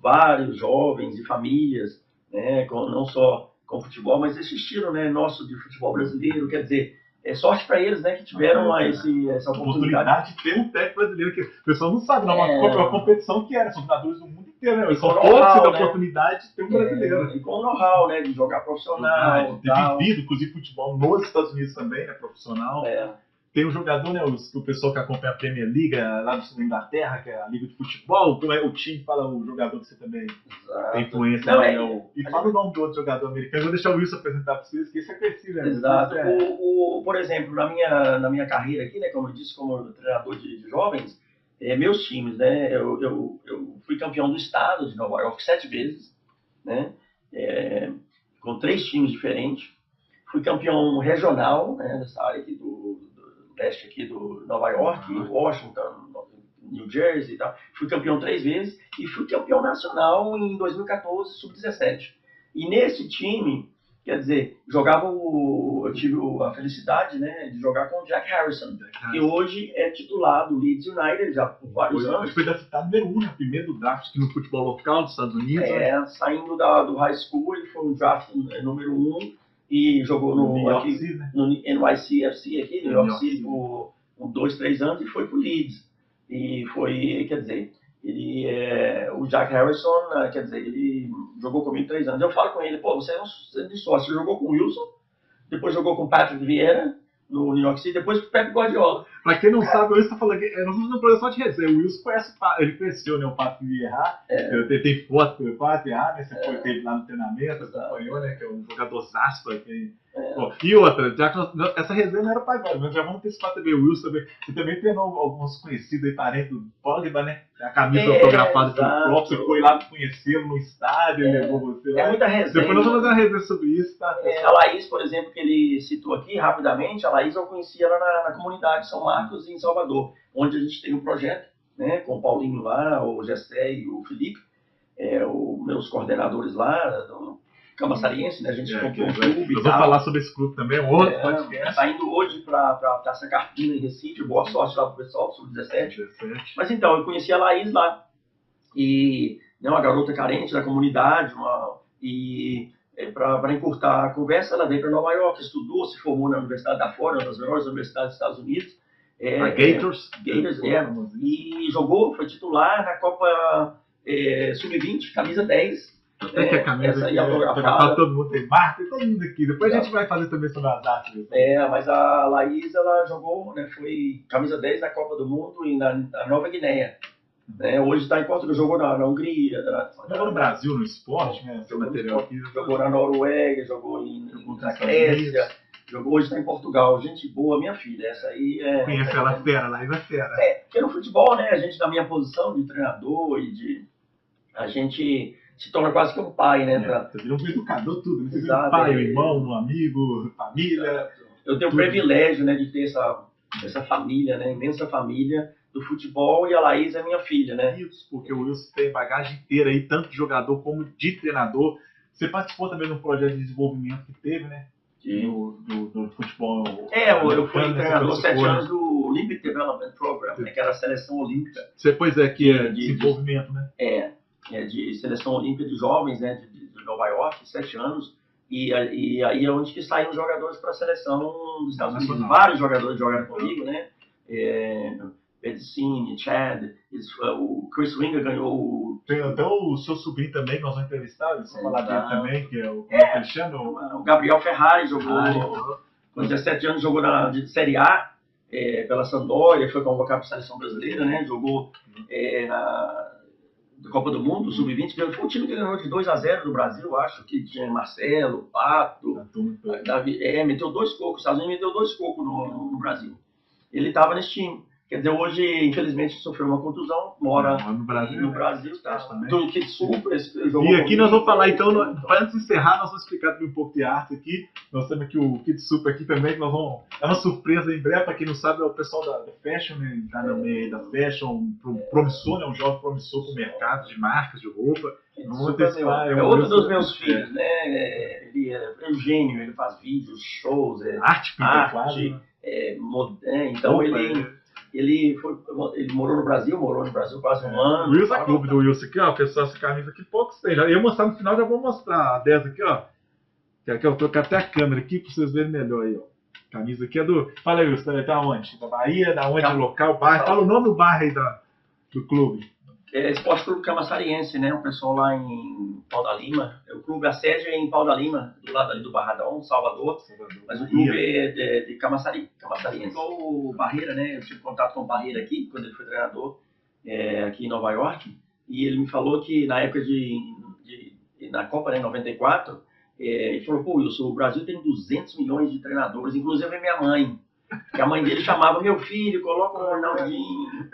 Speaker 2: vários jovens e famílias, né, não só com futebol, mas esse estilo, né, nosso de futebol brasileiro, quer dizer, sorte para eles, né, que tiveram essa oportunidade
Speaker 1: de ter um técnico brasileiro, que o pessoal não sabe, não, é uma competição que era, são jogadores do mundo inteiro, né? São todos que têm a oportunidade de ter um brasileiro.
Speaker 2: E com o know-how, né, de jogar profissional.
Speaker 1: De ter vivido, inclusive, futebol nos Estados Unidos também, né, profissional. Tem um jogador, né, o pessoal que acompanha a Premier League lá da Inglaterra, que é a Liga de Futebol, o time fala o jogador que você também tem influência. Não, e fala o nome do outro jogador americano. Eu vou deixar o Wilson apresentar para vocês, que esse é conhecido, né?
Speaker 2: Exato. Por exemplo, na minha carreira aqui, né, como eu disse, como treinador de jovens, meus times, né, eu fui campeão do estado de Nova York 7 vezes, né, com 3 times diferentes. Fui campeão regional, né, nessa área aqui do leste aqui do Nova York, Washington, New Jersey e tal. Fui campeão 3 vezes e fui campeão nacional em 2014, sub-17. E nesse time, quer dizer, eu tive a felicidade, né, de jogar com o Jack Harrison, que hoje é titular do Leeds United já por vários anos.
Speaker 1: Foi draftado número 1, primeiro do draft no futebol local dos Estados Unidos.
Speaker 2: Saindo do high school, ele foi um draft número 1. E jogou no NYCFC aqui, New York City, por 2, 3 anos e foi pro Leeds. E foi, quer dizer, o Jack Harrison, quer dizer, ele jogou comigo 3 anos. Eu falo com ele, você é de sorte, você jogou com o Wilson, depois jogou com o Patrick Vieira no New York City, depois com o Pep Guardiola.
Speaker 1: Pra quem não sabe, o Wilson tá falando que nós estamos no programa só de resenha. O Wilson ele conheceu, né, o Patrick Vieira. Tem foto do Patrick Vieira, né? Você teve lá no treinamento, acompanhou, né? Que é um jogador zaço aqui. E outra, já que essa resenha não era pra agora, nós já vamos antecipar também o Wilson também. Você também treinou alguns conhecidos aí, parentes do Pogba, né? A camisa autografada pelo próprio, você foi lá conhecê-lo no estádio, levou você lá.
Speaker 2: É muita resenha.
Speaker 1: Depois nós vamos fazer uma resenha sobre isso, tá?
Speaker 2: A Laís, por exemplo, que ele citou aqui rapidamente, a Laís eu conhecia lá na comunidade São Marcos, em Salvador, onde a gente tem um projeto, né, com o Paulinho lá, o Gessé e o Felipe, os meus coordenadores lá, do Camaçariense, né, a gente comprou um clube.
Speaker 1: Nós vamos falar sobre esse clube também, um outro podcast.
Speaker 2: Está indo hoje para Taça Carpina, em Recife, boa sorte lá pro pessoal, sub-17. Mas então, eu conheci a Laís lá, e uma garota carente da comunidade, para encurtar a conversa, ela veio para Nova York, estudou, se formou na Universidade da Flórida, uma das melhores universidades dos Estados Unidos.
Speaker 1: A Gators.
Speaker 2: E jogou, foi titular na Copa Sub-20, camisa 10.
Speaker 1: Até que a camisa
Speaker 2: aí autografada.
Speaker 1: Todo mundo tem marca, todo mundo aqui. Depois a gente vai fazer também sobre as artes.
Speaker 2: Mas a Laís, ela jogou, né, foi camisa 10 na Copa do Mundo e na Nova Guiné. Né? Hoje está em Portugal, jogou na Hungria.
Speaker 1: Jogou no Brasil, no esporte, né? Seu material aqui.
Speaker 2: Jogou na Noruega, jogou na Grécia. Hoje está em Portugal. Gente boa, minha filha. Essa aí é.
Speaker 1: Conhece ela fera, lá é fera.
Speaker 2: Porque no futebol, né? A gente, na minha posição de treinador a gente se torna quase que um pai, né?
Speaker 1: Você vira um educador, tudo. Né? Você vira um pai, um irmão, um amigo, família.
Speaker 2: Eu tenho o privilégio, né, de ter essa família, né? Imensa família do futebol, e a Laís é minha filha, né?
Speaker 1: Isso, porque o Wilson tem bagagem inteira aí, tanto de jogador como de treinador. Você participou também de um projeto de desenvolvimento que teve, né? Do futebol.
Speaker 2: Eu fui treinador 7 anos do Olympic Development Program, né, que era a seleção olímpica.
Speaker 1: Pois é, que é desenvolvimento, né?
Speaker 2: De seleção olímpica de jovens, né, de Nova York, 7 anos. E aí é onde que saíram os jogadores para a seleção dos Estados Unidos. Vários jogadores jogaram comigo, né? Pedicini, Chad, o Chris Winger ganhou.
Speaker 1: Tem até o seu sobrinho também, que nós vamos entrevistar, vamos falar dele também, que é o Cristiano.
Speaker 2: O Gabriel Ferrari jogou, com 17 anos, jogou na Série A pela Sampdoria, foi convocado para a seleção brasileira, né? Jogou na Copa do Mundo, Sub-20, foi um time que ganhou de 2-0 do Brasil, acho que tinha Marcelo, Pato, Davi, meteu 2 cocos, os Estados Unidos meteu 2 cocos no Brasil. Ele estava nesse time. Quer dizer, hoje, infelizmente, sofreu uma contusão, mora no Brasil tá? Do Kid Super.
Speaker 1: E aqui nós vamos falar, então, antes de encerrar, nós vamos explicar também um pouco de arte aqui. Nós temos aqui o Kid Super aqui também, que nós vamos... É uma surpresa em breve, para quem não sabe, é o pessoal da Fashion, né? Está no meio da Fashion, promissor, né? Um jovem promissor para o mercado de marcas, de roupa.
Speaker 2: É outro dos meus filhos, né? Ele é um gênio, ele faz vídeos, shows,
Speaker 1: arte,
Speaker 2: então ele morou no Brasil quase um ano.
Speaker 1: O Wilson, a clube do Wilson aqui, ó, pessoal, essa camisa aqui, poucos tem. Eu ia mostrar no final, já vou mostrar a 10 aqui, ó. Que aqui eu trocar até a câmera aqui para vocês verem melhor aí, ó. A camisa aqui é do. Fala aí, Wilson, tá onde? Da Bahia, da onde? Local, bairro. Fala o nome do bairro aí do clube.
Speaker 2: Esporte Clube Camaçariense, né? O pessoal lá em Pau da Lima. O clube, a sede é em Pau da Lima, do lado ali do Barradão, Salvador. Mas o clube é de Camaçariense. Igual o Barreira, né? Eu tive contato com o Barreira aqui, quando ele foi treinador aqui em Nova York. E ele me falou que na época na Copa, né, 94, ele falou, pô, Wilson, o Brasil tem 200 milhões de treinadores, inclusive minha mãe. Que a mãe dele chamava, meu filho, coloca o Ronaldinho.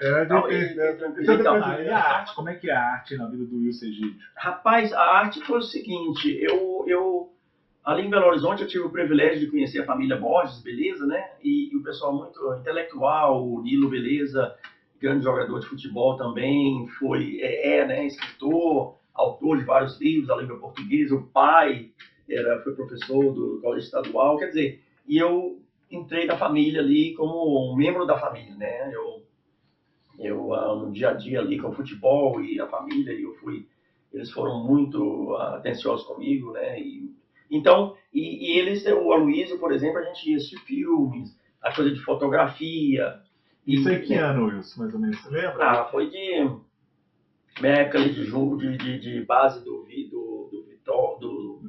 Speaker 1: E a arte? Como é que é a arte na vida do Wilson Egídio?
Speaker 2: Rapaz, a arte foi o seguinte, ali em Belo Horizonte eu tive o privilégio de conhecer a família Borges, beleza, né? E o pessoal muito intelectual, o Nilo, beleza, grande jogador de futebol também, né, escritor, autor de vários livros, a língua portuguesa, o pai foi professor do colégio estadual, quer dizer, e eu entrei na família ali como um membro da família, né? Eu no dia a dia ali com o futebol e a família, eles foram muito atenciosos comigo, né? Então, eles, o Aloysio, por exemplo, a gente ia assistir filmes, a coisa de fotografia.
Speaker 1: Isso em que ano, Wilson, mais ou menos, você lembra?
Speaker 2: Foi de minha época ali de base do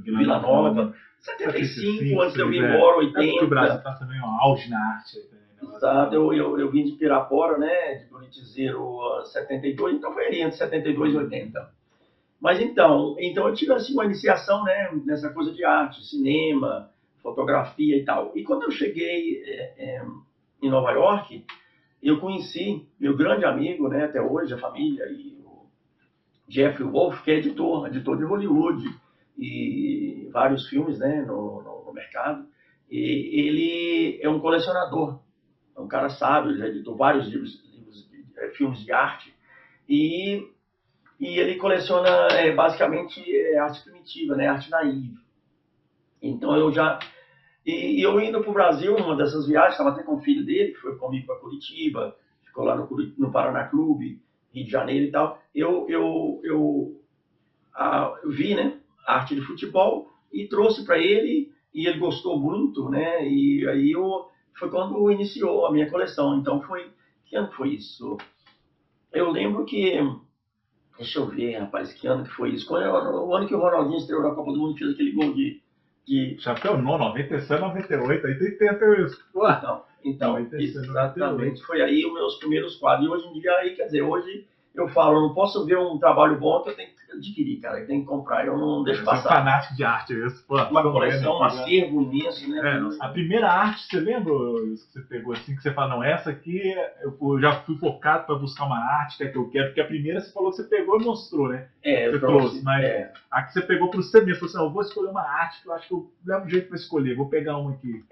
Speaker 2: Vila Nova. 75, antes de eu vir embora, 80.
Speaker 1: O Brasil está também um auge na arte.
Speaker 2: Exato, eu vim de Pirapora, né, de Bonitizeiro 72, então foi ali entre 72 e 80. Mas então eu tive assim uma iniciação, né, nessa coisa de arte, cinema, fotografia e tal. E quando eu cheguei em Nova York, eu conheci meu grande amigo, né, até hoje, a família, e o Jeffrey Wolf, que é editor de Hollywood, e vários filmes, né, no mercado. E ele é um colecionador, é um cara sábio, ele já editou vários filmes de arte, e ele coleciona basicamente arte primitiva, né, arte naiva. Então eu indo para o Brasil, numa dessas viagens, estava até com o filho dele, que foi comigo para Curitiba, ficou lá no Paraná Clube, Rio de Janeiro e tal. Eu vi, né, a arte de futebol e trouxe para ele, e ele gostou muito, né? E aí foi quando iniciou a minha coleção. Então que ano foi isso? Eu lembro que, deixa eu ver, rapaz, que ano que foi isso? O ano que o Ronaldinho estreou na Copa do Mundo, fez aquele gol de
Speaker 1: chapéu não, 97, 98, aí tem tempo isso.
Speaker 2: Então, exatamente, foi aí os meus primeiros quadros. E hoje em dia, aí, quer dizer, hoje eu falo, eu não posso ver um trabalho bom que eu tenho que adquirir, cara, eu tenho que comprar, eu não deixo
Speaker 1: Você é um
Speaker 2: passar.
Speaker 1: fanático de arte, isso, pô.
Speaker 2: Uma coleção, um acervo imenso, né?
Speaker 1: A primeira arte, você lembra isso que você pegou assim, que você fala, não, essa aqui eu já fui focado para buscar uma arte que é que eu quero, porque a primeira você falou que você pegou e mostrou, né? Você trouxe, mas a que você pegou para você mesmo, falou assim, eu vou escolher uma arte que eu acho que eu levo um jeito para escolher, vou pegar uma aqui.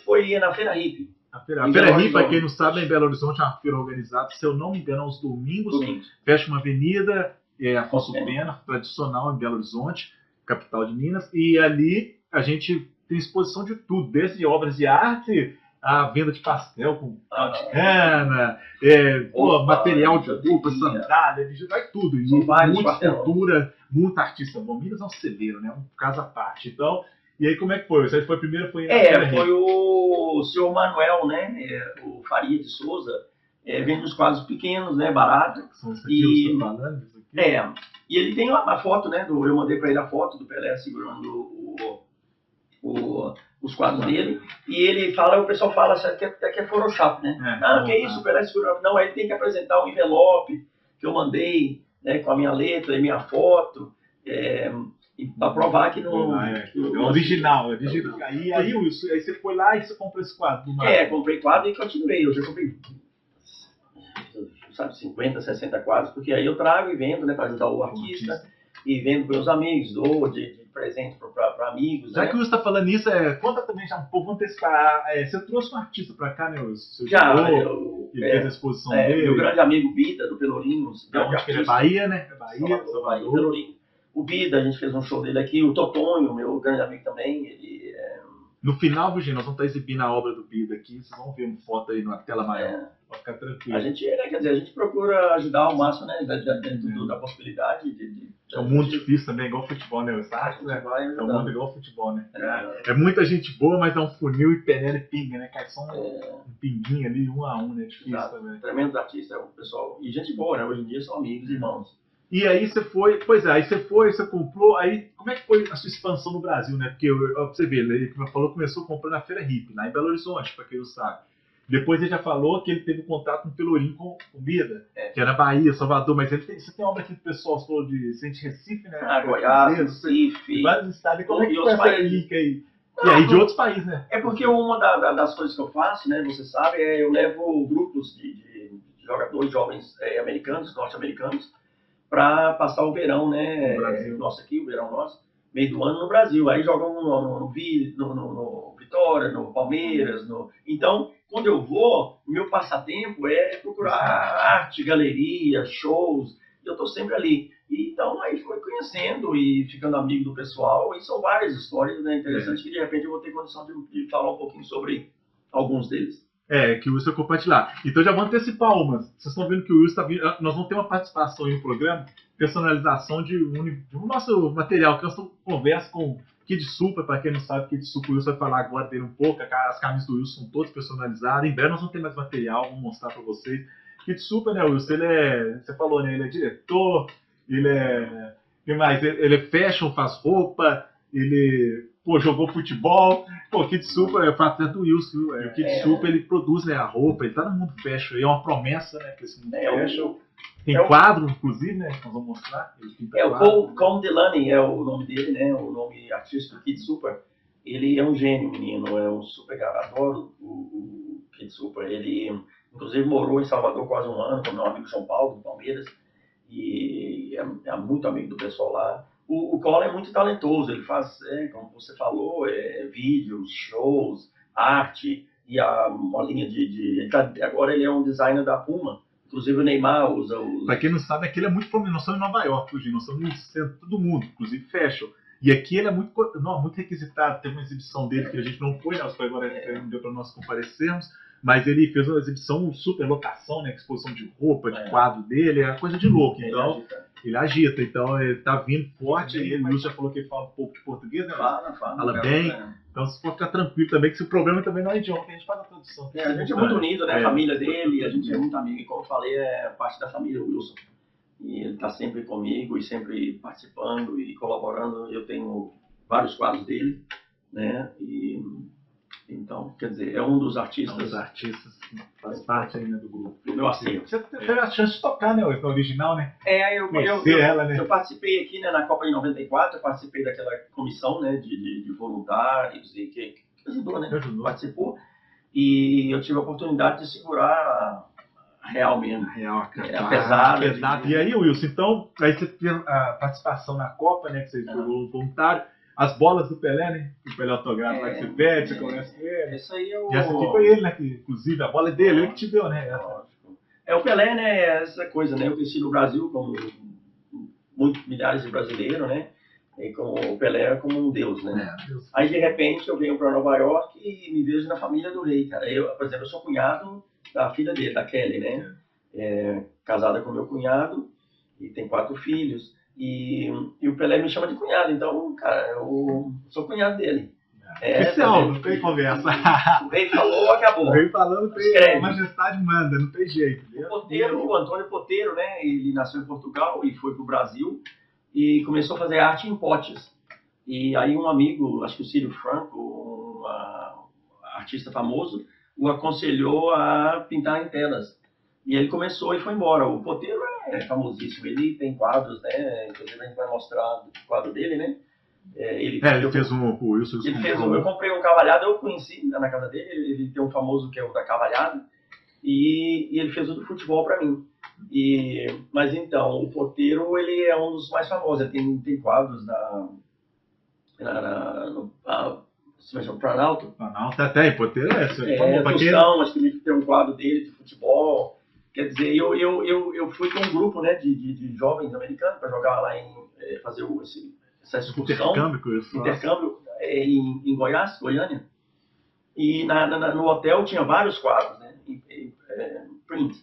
Speaker 2: Foi na Feira Hippie.
Speaker 1: A Feira Hippie, para quem não sabe, é em Belo Horizonte, é uma feira organizada, se eu não me engano, aos domingos, fecha uma avenida, Afonso Pena, tradicional em Belo Horizonte, capital de Minas, e ali a gente tem exposição de tudo, desde obras de arte, a venda de pastel com cana, material de roupa, sandália, vai tudo. E muita escultura, muita artista bom. Minas é um celeiro, né? Um caso à parte. Então, e aí como é que foi? Você foi primeiro? Foi
Speaker 2: o senhor Manuel, né? O Faria de Souza, vende uns quadros pequenos, né? Barato.
Speaker 1: São isso aqui, você está falando? Isso aqui?
Speaker 2: E ele tem uma foto, né? Eu mandei para ele a foto do Pelé segurando os quadros dele, e ele fala, o pessoal fala que é Photoshop, né? Que é isso, o Pelé segurando. Não, ele tem que apresentar um envelope que eu mandei, né, com a minha letra e minha foto, para provar que não...
Speaker 1: É original. Aí você foi lá e você comprou esse quadro?
Speaker 2: Comprei quadro e continuei. Eu já comprei, sabe, 50, 60 quadros, porque aí eu trago e vendo, né, para ajudar o artista, e vendo para meus amigos, dou de presente para amigos.
Speaker 1: Já que você está falando isso, conta também já um pouco, vamos testar. Você trouxe um artista para cá, né?
Speaker 2: Ele
Speaker 1: fez a exposição dele.
Speaker 2: Meu grande amigo Bida, do Pelourinhos.
Speaker 1: É Bahia, né? Bahia,
Speaker 2: Salvador. Pelourinho. O Bida, a gente fez um show dele aqui. O Totonho, meu grande amigo também, ele
Speaker 1: No final, Virginia, nós vamos estar exibindo a obra do Bida aqui, vocês vão ver uma foto aí na tela maior. Pode ficar tranquilo.
Speaker 2: A gente procura ajudar ao máximo, né? Dentro da possibilidade
Speaker 1: é um mundo difícil também, igual futebol, né? É um mundo igual futebol, né? É muita gente boa, mas é um funil e peneira e pinga, né? Cai só um pinguinho ali, 1 a 1, né? Difícil também.
Speaker 2: Tremendos artistas, o pessoal. E gente boa, né? Hoje em dia são amigos, irmãos.
Speaker 1: E aí você foi, você comprou, aí como é que foi a sua expansão no Brasil, né? Porque você vê, ele falou que começou comprando na Feira Hippie, lá em Belo Horizonte, para quem não sabe. Depois ele já falou que ele teve contato com o Pelourinho com comida, que era Bahia, Salvador, mas você tem obra aqui do pessoal, você falou de Recife, né?
Speaker 2: Goiás, Recife.
Speaker 1: Vários estados. Como é que foi essa link aí? E aí de outros países, né?
Speaker 2: É porque uma das coisas que eu faço, né, você sabe, eu levo grupos de jogadores jovens americanos, norte-americanos, para passar o verão, né? Nosso aqui, o verão nosso, meio do ano no Brasil. Aí jogam no Vitória, no Palmeiras. Então, quando eu vou, o meu passatempo é procurar arte, galeria, shows. Eu estou sempre ali. E, então, aí foi conhecendo e ficando amigo do pessoal. E são várias histórias, né, interessantes que, de repente, eu vou ter condição de falar um pouquinho sobre alguns deles.
Speaker 1: Que o Wilson compartilhar. Então já vou antecipar umas. Vocês estão vendo que o Wilson está vindo. Nós vamos ter uma participação em um programa, personalização de um nosso material, que nós conversa com Kid Super, para quem não sabe, Kid Super, o Wilson vai falar agora dele um pouco. As camisas do Wilson são todas personalizadas. Em breve nós vamos ter mais material, vamos mostrar para vocês. Kid Super, né, Wilson? Você falou, né? Ele é diretor, ele é. O que mais? Ele é fashion, faz roupa, ele. Jogou futebol. O Kid Super foi atleta do Wilson. O Kid Super, ele produz, né, a roupa, ele tá no mundo fashion. É uma promessa, né, para esse mundo fashion. Tem quadro, inclusive, né, que nós vamos mostrar.
Speaker 2: O Paul Delaney é o nome dele, né, o nome artístico do Kid Super. Ele é um gênio, menino, é um super garoto. Adoro o Kid Super. Ele, inclusive, morou em Salvador quase 1 ano com meu amigo João Paulo, do Palmeiras. E é muito amigo do pessoal lá. O Collor é muito talentoso, ele faz, como você falou, vídeos, shows, arte, e uma linha agora ele é um designer da Puma, inclusive o Neymar usa os...
Speaker 1: Para quem não sabe, aqui ele é muito prominente, nós estamos em Nova York hoje, nós estamos no centro do mundo, inclusive fashion. E aqui ele é muito requisitado, teve uma exibição dele que a gente não foi, agora não deu para nós comparecermos, mas ele fez uma exibição, super locação, né, exposição de roupa, de quadro dele, é coisa de louco, então... Ele agita, então ele tá vindo forte. E o Wilson já falou que ele fala um pouco de português, né? Fala bem. Então você pode ficar tranquilo também, que se o problema também não é idioma, que a gente faz a tradução.
Speaker 2: A gente é muito unido, né? A família dele, a gente é muito amigo. E como eu falei, é parte da família Wilson. E ele tá sempre comigo e sempre participando e colaborando. Eu tenho vários quadros dele, né? E Então, quer dizer, é um dos
Speaker 1: É um
Speaker 2: artistas
Speaker 1: dos artistas que faz parte ainda do grupo.
Speaker 2: do meu acervo.
Speaker 1: Você teve a chance de tocar, né, na original, né?
Speaker 2: Eu
Speaker 1: Conhecer ela, né?
Speaker 2: eu participei aqui, né, na Copa de 94, eu participei daquela comissão, né, de voluntários e que ajudou, né?
Speaker 1: Ajudou.
Speaker 2: Participou. E eu tive a oportunidade de segurar a real mesmo.
Speaker 1: Real, cara.
Speaker 2: A pesada.
Speaker 1: Pesado. E aí, Wilson, então, aí você teve a participação na Copa, né? Que você foi voluntário. As bolas do Pelé, né? O Pelé autografa lá que você pede, você conhece com ele.
Speaker 2: Isso aí eu...
Speaker 1: E essa aqui foi ele, né? Que, inclusive, a bola é dele, ele que te deu, né?
Speaker 2: Lógico. O Pelé, né? Essa coisa, né? Eu cresci no Brasil, como muitos milhares de brasileiros, né? E com o Pelé como um deus, né?
Speaker 1: Deus.
Speaker 2: Aí, de repente, eu venho para Nova York e me vejo na família do rei, cara. Eu, por exemplo, eu sou cunhado da filha dele, da Kelly, né? Casada com meu cunhado e tem 4 filhos. E o Pelé me chama de cunhado, então, cara, eu sou cunhado dele.
Speaker 1: Oficial, não tem conversa.
Speaker 2: O rei falou, acabou.
Speaker 1: O rei falando, a majestade manda, não tem jeito.
Speaker 2: O Antônio Poteiro, né? Ele nasceu em Portugal e foi para o Brasil e começou a fazer arte em potes. E aí um amigo, acho que o Círio Franco, um artista famoso, o aconselhou a pintar em telas. E ele começou e foi embora. O Poteiro é famosíssimo, ele tem quadros, né? Inclusive a gente vai mostrar o quadro dele, né? Ele
Speaker 1: fez um... O Wilson
Speaker 2: eu comprei um cavalhado, eu conheci na casa dele, ele tem um famoso que é o da cavalhada, e ele fez o do futebol para mim. Mas então, o Poteiro, ele é um dos mais famosos, ele tem quadros no Planalto.
Speaker 1: Planalto, até, Poteiro
Speaker 2: Tostão, acho que ele tem um quadro dele de futebol. Quer dizer, eu fui com um grupo, né, de jovens americanos para jogar lá fazer essa excursão. Intercâmbio em Goiás, Goiânia. E no hotel tinha vários quadros, né? Print.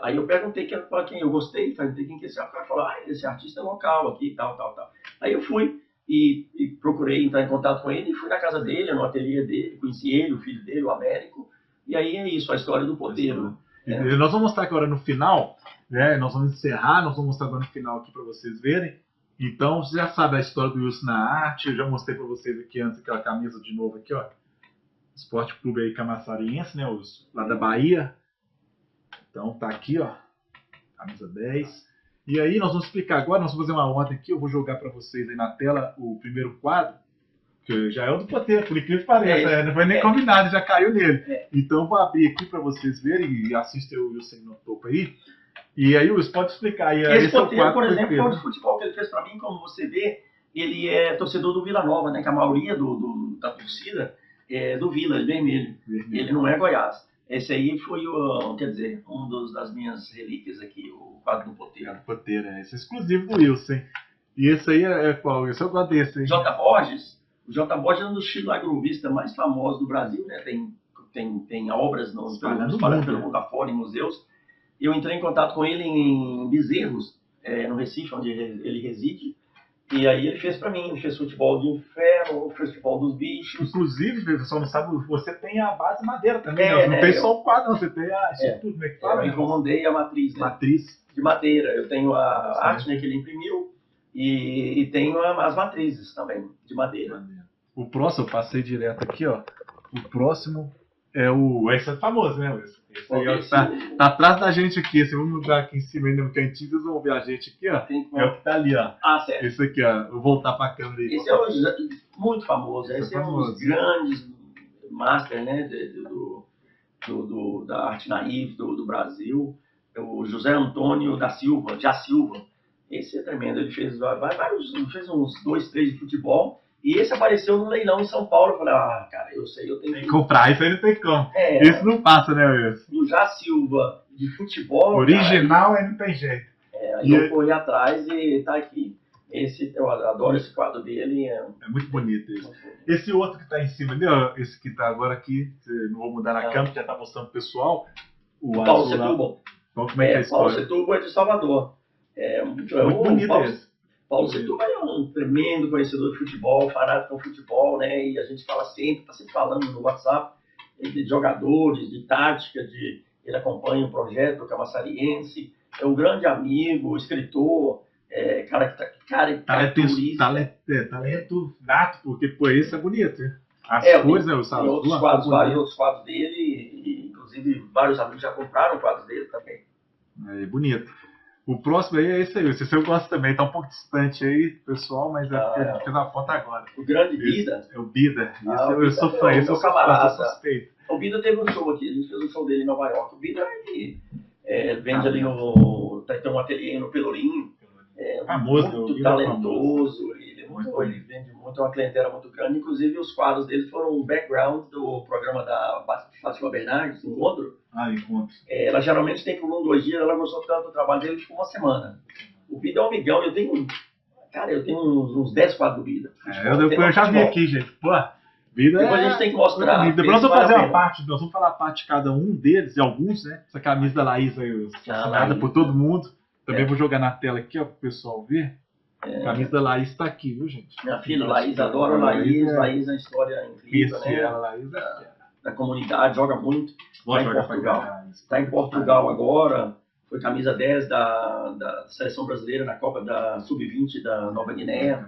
Speaker 2: Aí eu perguntei quem eu gostei, perguntei quem que esse cara falou, esse artista é local aqui, tal. Aí eu fui e procurei entrar em contato com ele e fui na casa dele, no ateliê dele, conheci ele, o filho dele, o Américo. E aí é isso, a história do Poteiro.
Speaker 1: Nós vamos mostrar agora no final, né? Nós vamos encerrar, nós vamos mostrar agora no final aqui para vocês verem. Então, você já sabe a história do Wilson na arte, eu já mostrei para vocês aqui antes aquela camisa de novo aqui, ó. Esporte Clube aí Camaçariense, né? Lá da Bahia. Então tá aqui, ó. Camisa 10. E aí nós vamos explicar agora, nós vamos fazer uma ordem aqui, eu vou jogar para vocês aí na tela o primeiro quadro, que já é o do Poteiro, por incrível que pareça, não foi nem combinado, já caiu nele. Então eu vou abrir aqui para vocês verem e assistem o Wilson no topo aí. E aí o Wilson pode explicar aí.
Speaker 2: Esse Poteiro, por exemplo, é o de futebol que ele fez para mim, como você vê, ele é torcedor do Vila Nova, né? Que a maioria da torcida é do Vila, vermelho. Ele não é Goiás. Esse aí foi das minhas relíquias aqui, o quadro do Poteiro.
Speaker 1: Poteiro, esse é exclusivo do Wilson, hein? E esse aí é qual? Esse eu gosto desse, hein?
Speaker 2: J. Borges. O J. Borges é um dos estilogravistas mais famosos do Brasil, né? Tem obras pelo mundo afora, em museus. Eu entrei em contato com ele em Bezerros, no Recife, onde ele reside. E aí ele fez pra mim, ele fez futebol de inferno, futebol dos bichos.
Speaker 1: Inclusive, o pessoal não sabe, você tem a base madeira também, né? Não tem só o quadro, você tem a estrutura, como é que fala?
Speaker 2: Eu encomendei a matriz, né?
Speaker 1: Matriz.
Speaker 2: De madeira. Eu tenho a arte, né, que ele imprimiu e tenho as matrizes também, de madeira.
Speaker 1: O próximo, eu passei direto aqui, ó. O próximo é o... Esse é famoso, né, Wilson? Esse aí, ó, tá atrás da gente aqui. Se vamos mudar aqui em cima ainda no cantinho, vocês vão ver a gente aqui, ó. É o que tá ali, ó.
Speaker 2: Certo.
Speaker 1: Esse aqui, ó. Vou voltar pra câmera aí.
Speaker 2: Esse é muito famoso. Esse é um dos grandes master, né, da arte naif do Brasil. O José Antônio da Silva. Esse é tremendo. Ele fez uns 2, 3 de futebol. E esse apareceu no leilão em São Paulo. Eu falei, cara, eu tenho que
Speaker 1: comprar. Isso aí não tem como. Esse não passa, né, Wilson?
Speaker 2: Do Já Silva de futebol.
Speaker 1: Original, aí não tem jeito.
Speaker 2: Aí eu corri atrás e tá aqui. Eu adoro esse quadro dele.
Speaker 1: É muito bonito esse. Esse outro que tá em cima ali, ó. Esse que tá agora aqui. Não vou mudar na câmera, já tá mostrando pro pessoal. O
Speaker 2: Paulo Setúbal.
Speaker 1: Como é que é esse?
Speaker 2: Paulo Setúbal é de Salvador.
Speaker 1: Muito bonito esse.
Speaker 2: Paulo Setúbal é um tremendo conhecedor de futebol, fanático no futebol, né? E a gente fala sempre, está sempre falando no WhatsApp de jogadores, de tática, ele acompanha o projeto Camaçariense, é um grande amigo, escritor, cara que Cara,
Speaker 1: talento nato, porque, pô, esse é bonito, hein? As cores, né?
Speaker 2: Tem vários outros quadros dele, e, inclusive vários amigos já compraram quadros dele também.
Speaker 1: É bonito. O próximo aí é esse aí. Esse eu gosto também, tá um pouco distante aí, pessoal, mas é porque ele fez uma foto agora.
Speaker 2: O grande Bida.
Speaker 1: É o Bida. Eu sou fã, esse eu sou fã, sou suspeito.
Speaker 2: O Bida teve um show aqui, a gente fez um show dele em Nova York. O Bida vende ali no. Tem um ateliê no Pelourinho.
Speaker 1: Famoso,
Speaker 2: muito talentoso. Ele vende muito, é uma clientela muito grande. Inclusive, os quadros dele foram um background do programa da Fátima Bernardes, Encontro.
Speaker 1: Encontro.
Speaker 2: Ela geralmente tem por 1, 2 dias, ela gostou tanto do trabalho dele, ficou uma semana. O Bida é um amigão, eu tenho uns 10 quadros do Bida.
Speaker 1: Eu já vi aqui, gente. Pô, Bida
Speaker 2: depois a gente tem que mostrar.
Speaker 1: Depois nós vamos fazer uma parte, nós vamos falar a parte de cada um deles, e alguns, né? Essa camisa da Laís aí, assinada por todo mundo. Também vou jogar na tela aqui, ó, para o pessoal ver. A camisa da Laís está aqui, viu, gente?
Speaker 2: Minha filha, Laís, adora Laís. Laís é uma história incrível, né?
Speaker 1: Laís
Speaker 2: da comunidade, joga muito. Está em Portugal
Speaker 1: Tá.
Speaker 2: agora. Foi camisa 10 da Seleção Brasileira na Copa da Sub-20 da Nova Guiné.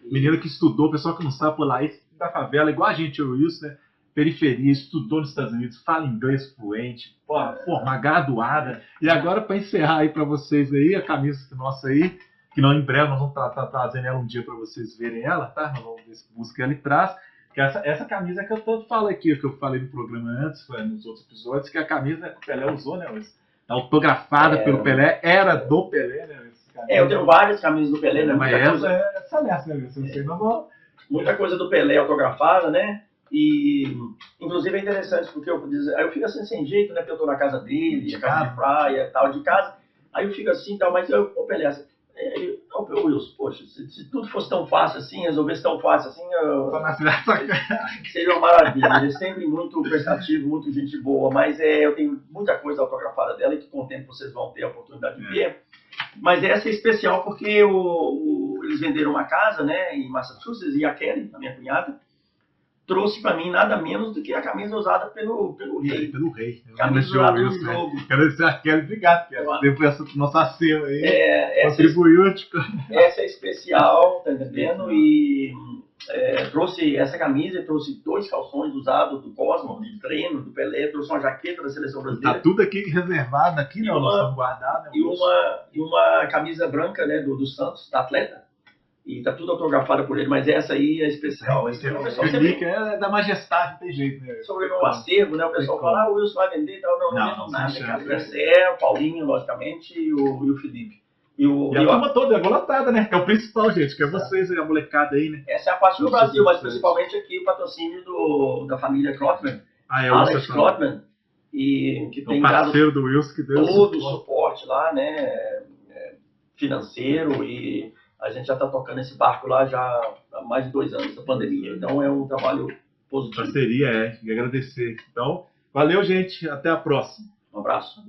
Speaker 1: Menina que estudou, pessoal que não sabe, por Laís da favela, igual a gente, o Wilson, né? Periferia, estudou nos Estados Unidos, fala inglês fluente, forma graduada. E agora, para encerrar aí para vocês aí, a camisa nossa aí, que não, em breve nós vamos estar trazendo ela um dia para vocês verem ela, tá? Nós vamos ver se busca ela e traz. Que essa camisa que eu tanto falo aqui, que eu falei no programa antes, nos outros episódios, que a camisa que o Pelé usou, né? Autografada pelo Pelé, era do Pelé, né?
Speaker 2: Eu tenho várias camisas do Pelé, né?
Speaker 1: Mas essa né?
Speaker 2: Muita coisa do Pelé autografada, né? E, inclusive, é interessante, porque eu fico assim sem jeito, né? Porque eu tô na casa dele, a casa de praia, tal, de casa. Aí eu fico assim, tal, mas o Pelé, Wilson, poxa, se tudo fosse tão fácil assim, resolvesse tão fácil assim, seria uma maravilha. Ele é sempre muito prestativo, muito gente boa, mas eu tenho muita coisa autografada dela e que com o tempo vocês vão ter a oportunidade de ver. Mas essa é especial porque eles venderam uma casa, né, em Massachusetts, e a Kelly, a minha cunhada, trouxe para mim nada menos do que a camisa usada pelo rei.
Speaker 1: Pelo rei.
Speaker 2: Camisa usada no jogo.
Speaker 1: Quero dizer a Kelly, obrigado, depois essa nossa cena aí. Contribuiu.
Speaker 2: Essa é especial, tá entendendo? E trouxe essa camisa, trouxe 2 calções usados do Cosmo, de treino, do Pelé, trouxe uma jaqueta da Seleção Brasileira.
Speaker 1: Tá tudo aqui reservado, aqui não, nós estamos guardados.
Speaker 2: E uma camisa branca, né, do Santos, da atleta. E tá tudo autografado por ele, mas essa aí é especial.
Speaker 1: É da majestade, não tem jeito, né?
Speaker 2: Sobre o acervo, né? O pessoal fala, o Wilson vai vender e tal. Não nada. O Paulinho, logicamente, e o Felipe. E
Speaker 1: a turma toda é volatada, né? Que é o principal, gente, que é vocês, a molecada aí, né?
Speaker 2: Essa é a parte do Brasil, mas principalmente aqui o patrocínio da família Klotman. Alex Klotman. E que tem
Speaker 1: parceiro do Wilson, que deu
Speaker 2: todo o suporte lá, né? Financeiro, e a gente já está tocando esse barco lá já há mais de 2 anos da pandemia. Então é um trabalho positivo.
Speaker 1: Parceria, e agradecer. Então, valeu, gente. Até a próxima.
Speaker 2: Um abraço.